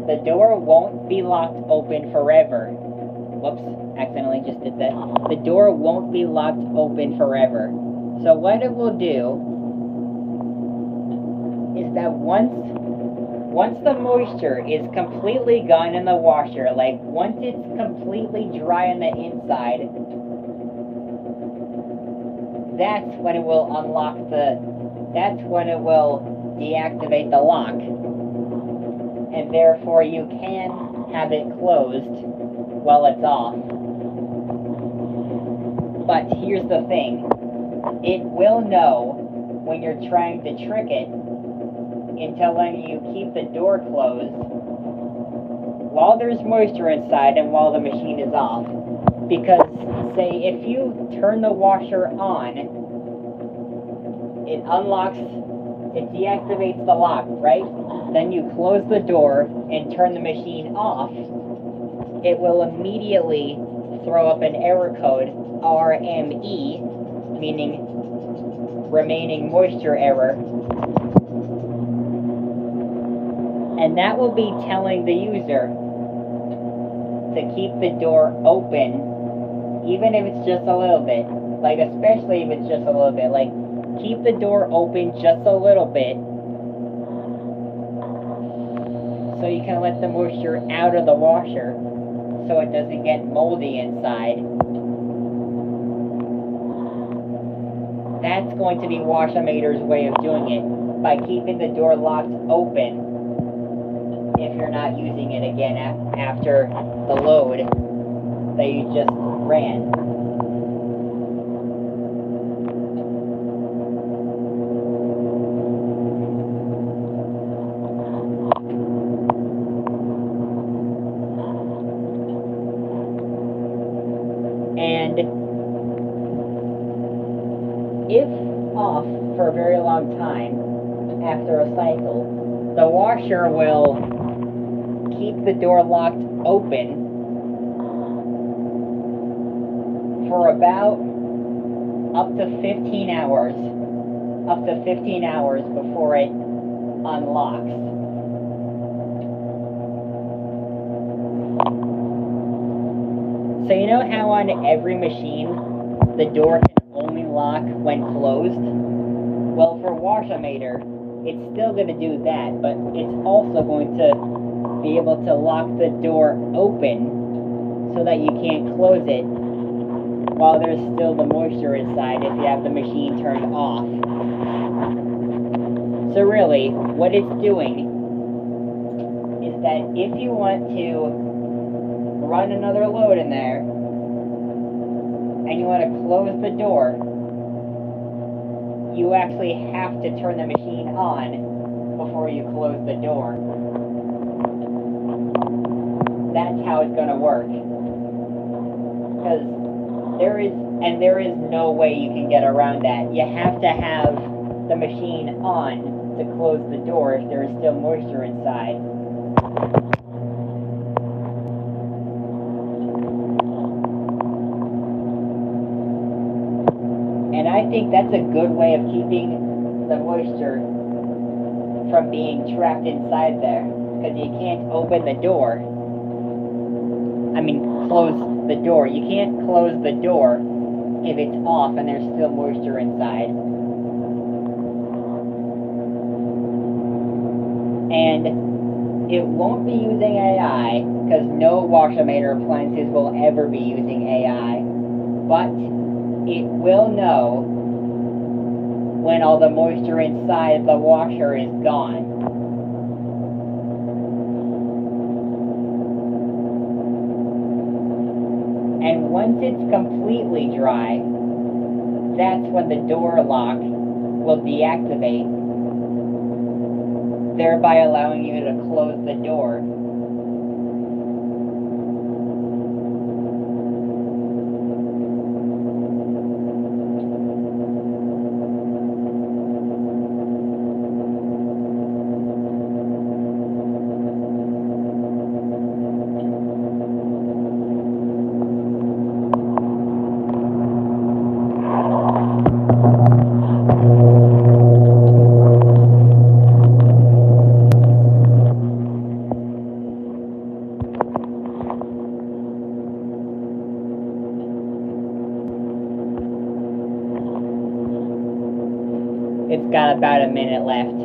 The door won't be locked open forever. Whoops, accidentally just did that. The door won't be locked open forever. So what it will do is that once the moisture is completely gone in the washer, like once it's completely dry on the inside, that's when it will deactivate the lock. And therefore you can have it closed while it's off. But here's the thing. It will know when you're trying to trick it into letting you keep the door closed while there's moisture inside and while the machine is off. Because, say, if you turn the washer on, it unlocks it deactivates the lock, right? Then you close the door and turn the machine off. It will immediately throw up an error code, RME, meaning remaining moisture error. And that will be telling the user to keep the door open, even if it's just a little bit. Like, especially if it's just a little bit. Like, keep the door open just a little bit so you can let the moisture out of the washer so it doesn't get moldy inside. That's going to be Wash-O-Mator's way of doing it, by keeping the door locked open if you're not using it again after the load that you just ran. And if off for a very long time after a cycle, the washer will keep the door locked open for about up to 15 hours. Up to 15 hours before it unlocks. So you know how on every machine the door can only lock when closed? Well, for Wash-O-Mator, it's still going to do that, but it's also going to be able to lock the door open so that you can't close it while there's still the moisture inside if you have the machine turned off. So really, what it's doing is that if you want to run another load in there and you want to close the door, you actually have to turn the machine on before you close the door. That's how it's going to work. Because there is no way you can get around that. You have to have the machine on to close the door if there is still moisture inside. And I think that's a good way of keeping the moisture from being trapped inside there, because you can't open the door. Close the door. You can't close the door if it's off and there's still moisture inside. And it won't be using AI, because no Wash-O-Mator appliances will ever be using AI, but it will know when all the moisture inside the washer is gone. And once it's completely dry, that's when the door lock will deactivate, thereby allowing you to close the door. It's got about a minute left.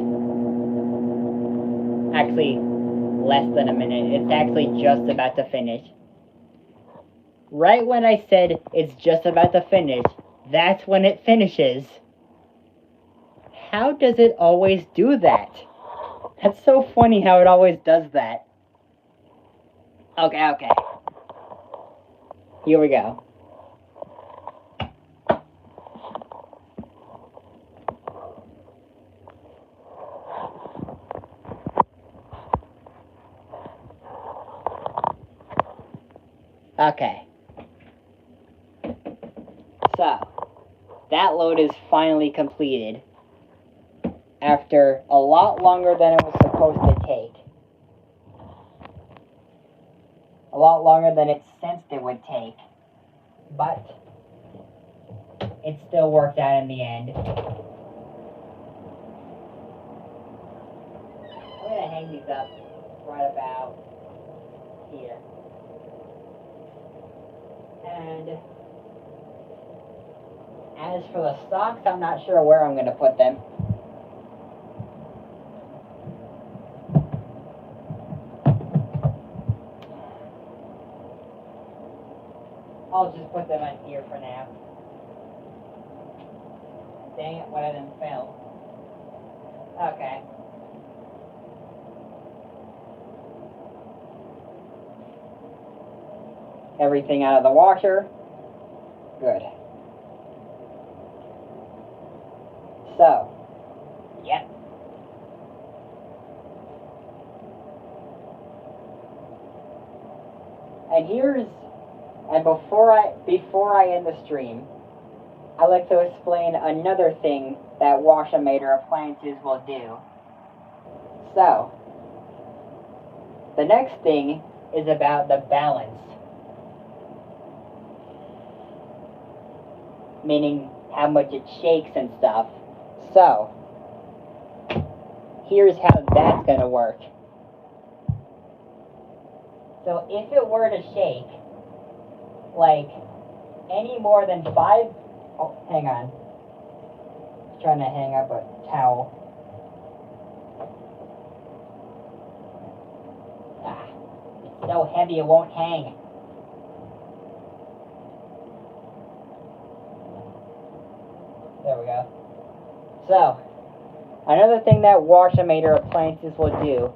Actually, less than a minute. It's actually just about to finish. Right when I said it's just about to finish, that's when it finishes. How does it always do that? That's so funny how it always does that. Okay. Here we go. Okay. So, that load is finally completed. after a lot longer than it was supposed to take. A lot longer than it sensed it would take. But it still worked out in the end. I'm going to hang these up right about here. And as for the socks, I'm not sure where I'm going to put them. I'll just put them in here for now. Dang it, one of them fell. Okay. Everything out of the washer. Good. So, yep. And before I end the stream, I'd like to explain another thing that Wash-O-Mator appliances will do. So, the next thing is about the balance. Meaning how much it shakes and stuff. So, here's how that's going to work. So if it were to shake, like, any more than 5... Oh, hang on. Just trying to hang up a towel. It's so heavy it won't hang. There we go. So, another thing that Wash-O-Mator appliances will do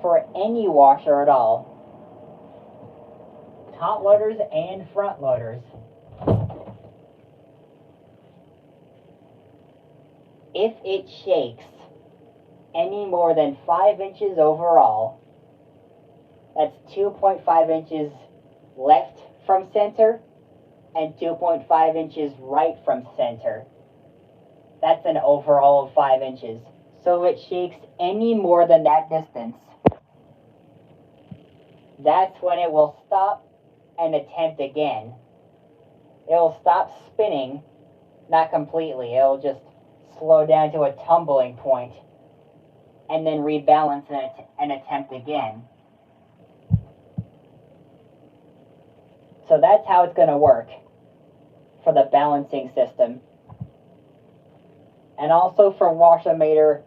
for any washer at all, top loaders and front loaders, if it shakes any more than 5 inches overall, that's 2.5 inches left from center and 2.5 inches right from center. That's an overall of 5 inches. So if it shakes any more than that distance, that's when it will stop and attempt again. It will stop spinning, not completely. It will just slow down to a tumbling point and then rebalance and attempt again. So that's how it's going to work for the balancing system. And also for Wash-O-Mator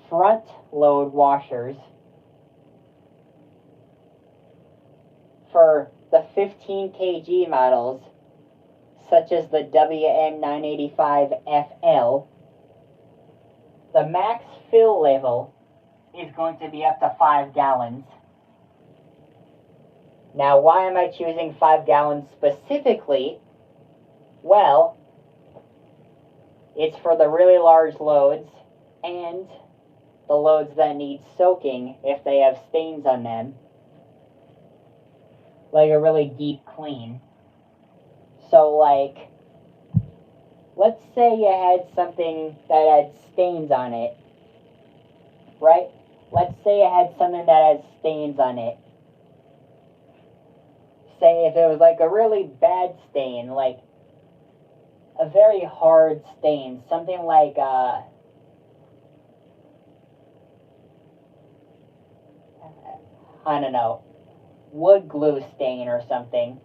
front load washers, for the 15 kg models, such as the WM985FL, the max fill level is going to be up to 5 gallons. Now, why am I choosing 5 gallons specifically? Well, it's for the really large loads and the loads that need soaking if they have stains on them, like a really deep clean. So, like, let's say you had something that had stains on it, right? Let's say you had something that had stains on it. Say if it was like a really bad stain, like a very hard stain, something like I don't know, wood glue stain or something.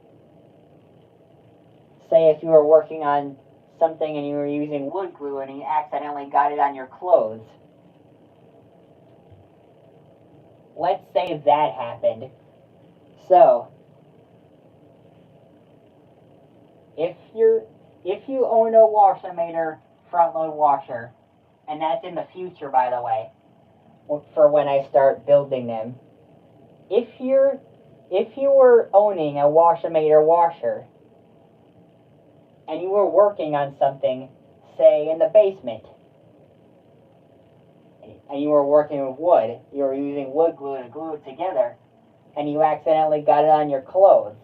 Say if you were working on something and you were using wood glue and you accidentally got it on your clothes. Let's say that happened. So, if you own a Wash-O-Mator front load washer, and that's in the future, by the way, for when I start building them, if you were owning a Wash-O-Mator washer and you were working on something, say in the basement, and you were working with wood, you were using wood glue to glue it together, and you accidentally got it on your clothes.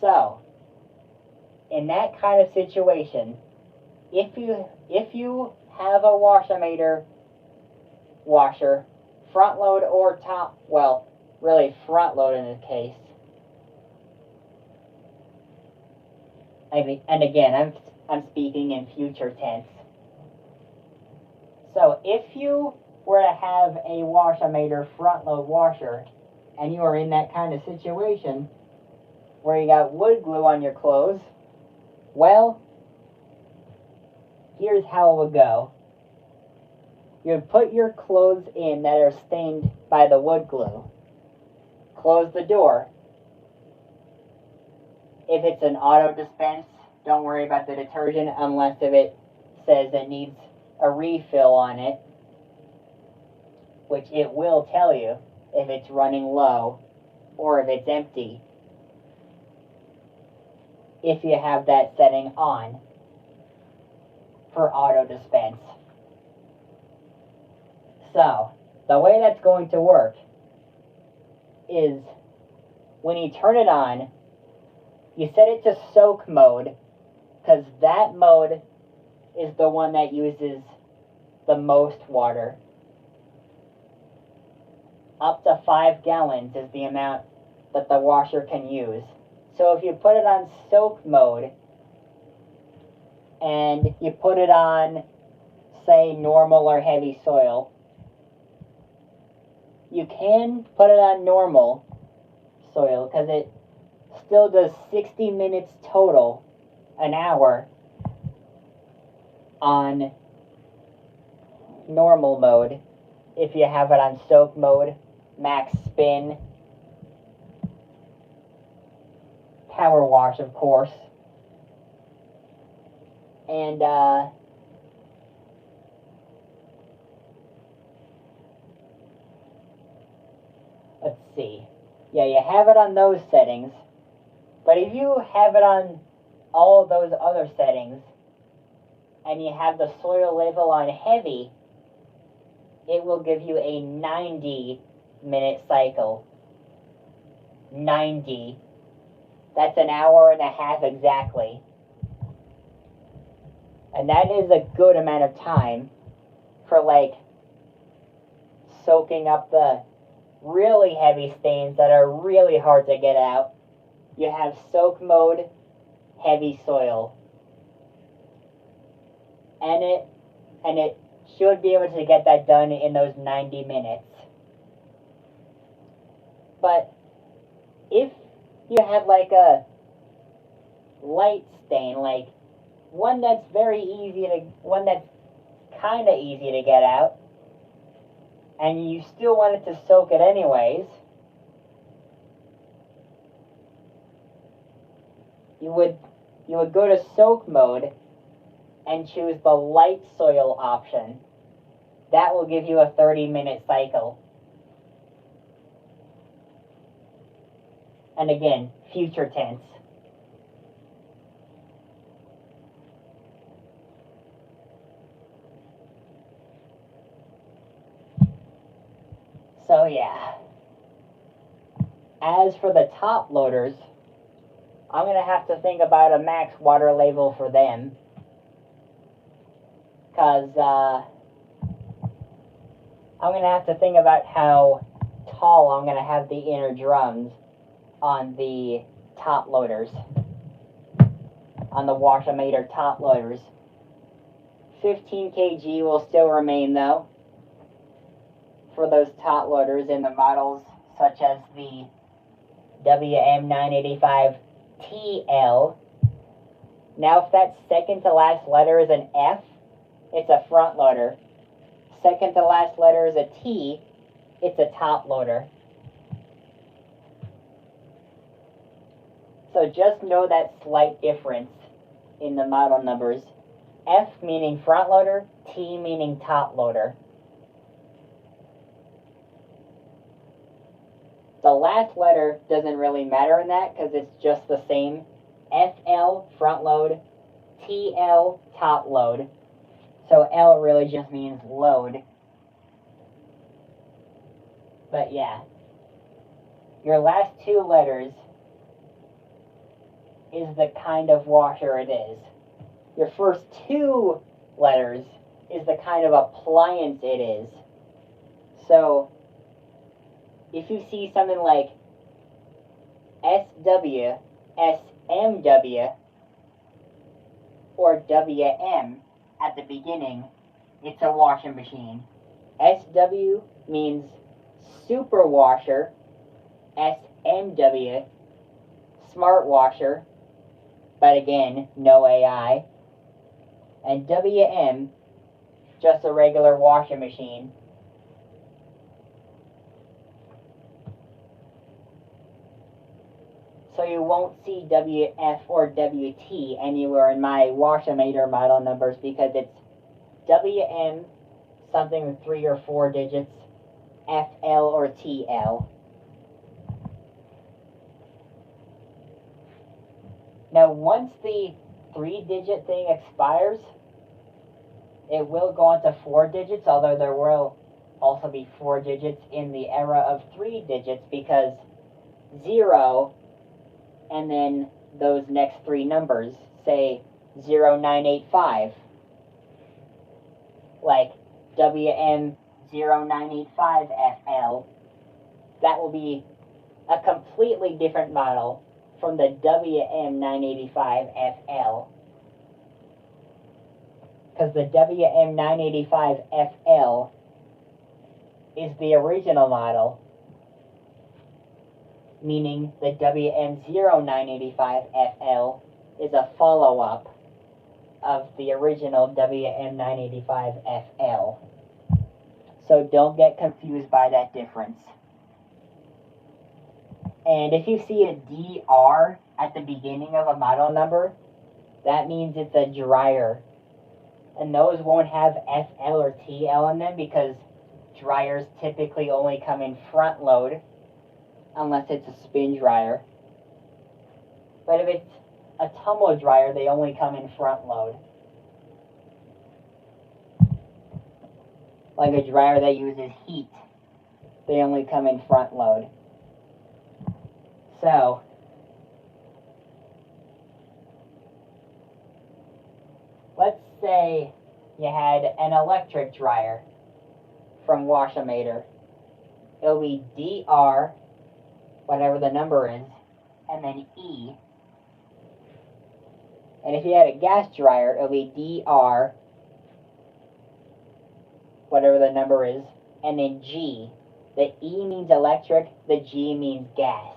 So, in that kind of situation, if you have a washometer washer, front load or top, well, really front load in this case. And again, I'm speaking in future tense. So if you were to have a washometer front load washer, and you are in that kind of situation where you got wood glue on your clothes, well, here's how it would go. You would put your clothes in that are stained by the wood glue. Close the door. If it's an auto dispense, don't worry about the detergent unless if it says it needs a refill on it, which it will tell you if it's running low or if it's empty, if you have that setting on for auto dispense. So, the way that's going to work is when you turn it on, you set it to soak mode, because that mode is the one that uses the most water. Up to 5 gallons is the amount that the washer can use. So if you put it on soak mode, and you put it on, say, normal or heavy soil, you can put it on normal soil because it still does 60 minutes total, an hour, on normal mode. If you have it on soak mode, max spin, power wash, of course. And let's see. Yeah, you have it on those settings. But if you have it on all of those other settings, and you have the soil level on heavy, it will give you a 90-minute cycle. 90. That's an hour and a half exactly. And that is a good amount of time for, like, soaking up the really heavy stains that are really hard to get out. You have soak mode, heavy soil. And it should be able to get that done in those 90 minutes. But if you have like a light stain, like one that's kind of easy to get out, and you still want it to soak it anyways, you would go to soak mode and choose the light soil option. That will give you a 30-minute cycle. And again, future tense. So yeah. As for the top loaders, I'm going to have to think about a max water level for them. Because I'm going to have to think about how tall I'm going to have the inner drums on the top loaders. On the washometer top loaders. 15 kg will still remain though for those top loaders in the models such as the WM985TL. Now if that second to last letter is an F, it's a front loader. Second to last letter is a T, it's a top loader. So just know that slight difference in the model numbers. F meaning front loader, T meaning top loader. The last letter doesn't really matter in that because it's just the same. FL, front load, TL, top load. So L really just means load. But yeah, your last two letters is the kind of washer it is. your first two letters is the kind of appliance it is. So if you see something like SW, SMW, or WM at the beginning, it's a washing machine. SW means super washer, SMW, smart washer, but again, no AI, and WM, just a regular washing machine. So you won't see WF or WT anywhere in my Washometer model numbers because it's WM, something with 3 or 4 digits, FL or TL. Now once the 3-digit thing expires, it will go on to 4 digits, although there will also be 4 digits in the era of 3 digits because 0 and then those next 3 numbers, say 0985, like WM0985FL, that will be a completely different model from the WM985FL. Because the WM985FL is the original model, meaning the WM0985FL is a follow-up of the original WM985FL. So don't get confused by that difference. And if you see a DR at the beginning of a model number, that means it's a dryer. And those won't have FL or TL in them because dryers typically only come in front load, unless it's a spin dryer. But if it's a tumble dryer, they only come in front load. Like a dryer that uses heat, they only come in front load. So, let's say you had an electric dryer from Washometer. It'll be DR, whatever the number is, and then E. And if you had a gas dryer, it'll be DR, whatever the number is, and then G. The E means electric, the G means gas.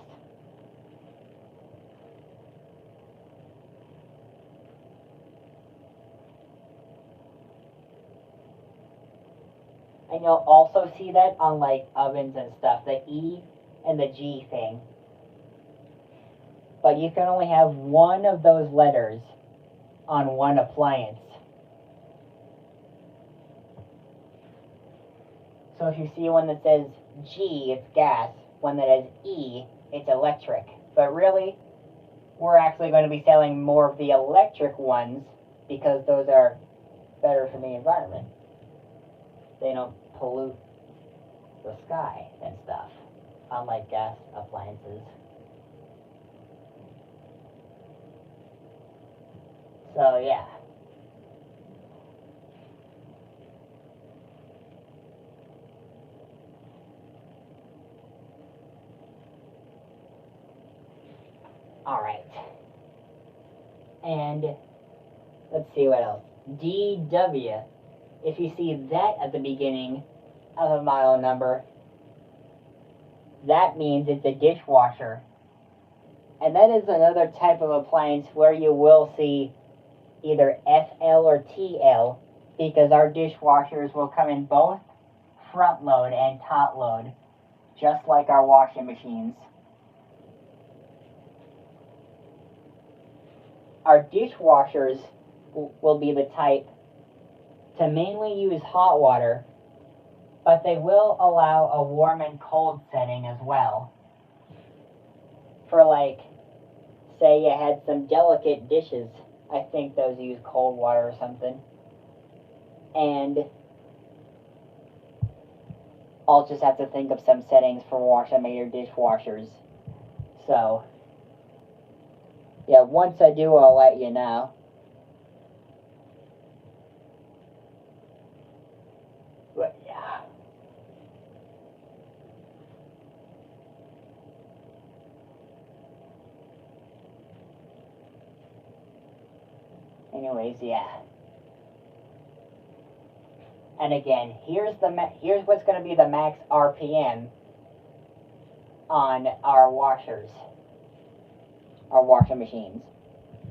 And you'll also see that on like ovens and stuff, the E and the G thing. But you can only have one of those letters on one appliance. So if you see one that says G, it's gas. One that has E, it's electric. But really, we're actually going to be selling more of the electric ones because those are better for the environment. They don't pollute the sky and stuff, unlike gas appliances. So yeah. Alright. And let's see what else. DW. If you see that at the beginning of a model number, that means it's a dishwasher. And that is another type of appliance where you will see either FL or TL, because our dishwashers will come in both front load and top load, just like our washing machines. Our dishwashers will be the type to mainly use hot water, but they will allow a warm and cold setting as well. For like, say you had some delicate dishes, I think those use cold water or something. And I'll just have to think of some settings for Washometer dishwashers. So, yeah, once I do, I'll let you know. But yeah. Anyways, yeah. And again, here's what's going to be the max RPM on our washers, our washer machines.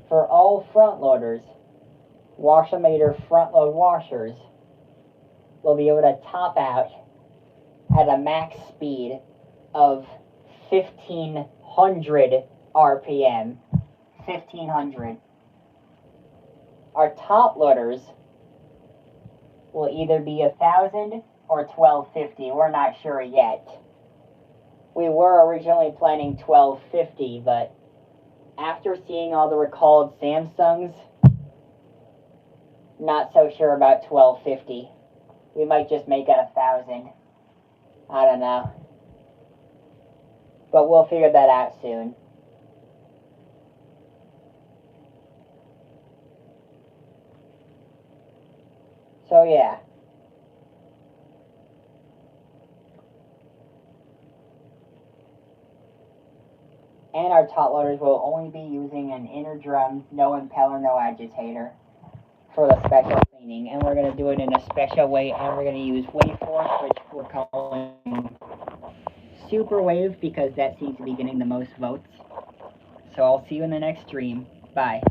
For all front loaders, Washometer front load washers will be able to top out at a max speed of 1500 RPM. 1500. Our top loaders will either be 1000 or 1250. We're not sure yet. We were originally planning 1250, but after seeing all the recalled Samsungs, not so sure about 1250. We might just make it 1000. I don't know. But we'll figure that out soon. So yeah. And our top loaders will only be using an inner drum, no impeller, no agitator for the special cleaning. And we're going to do it in a special way, and we're going to use wave force, which we're calling super wave because that seems to be getting the most votes. So I'll see you in the next stream. Bye.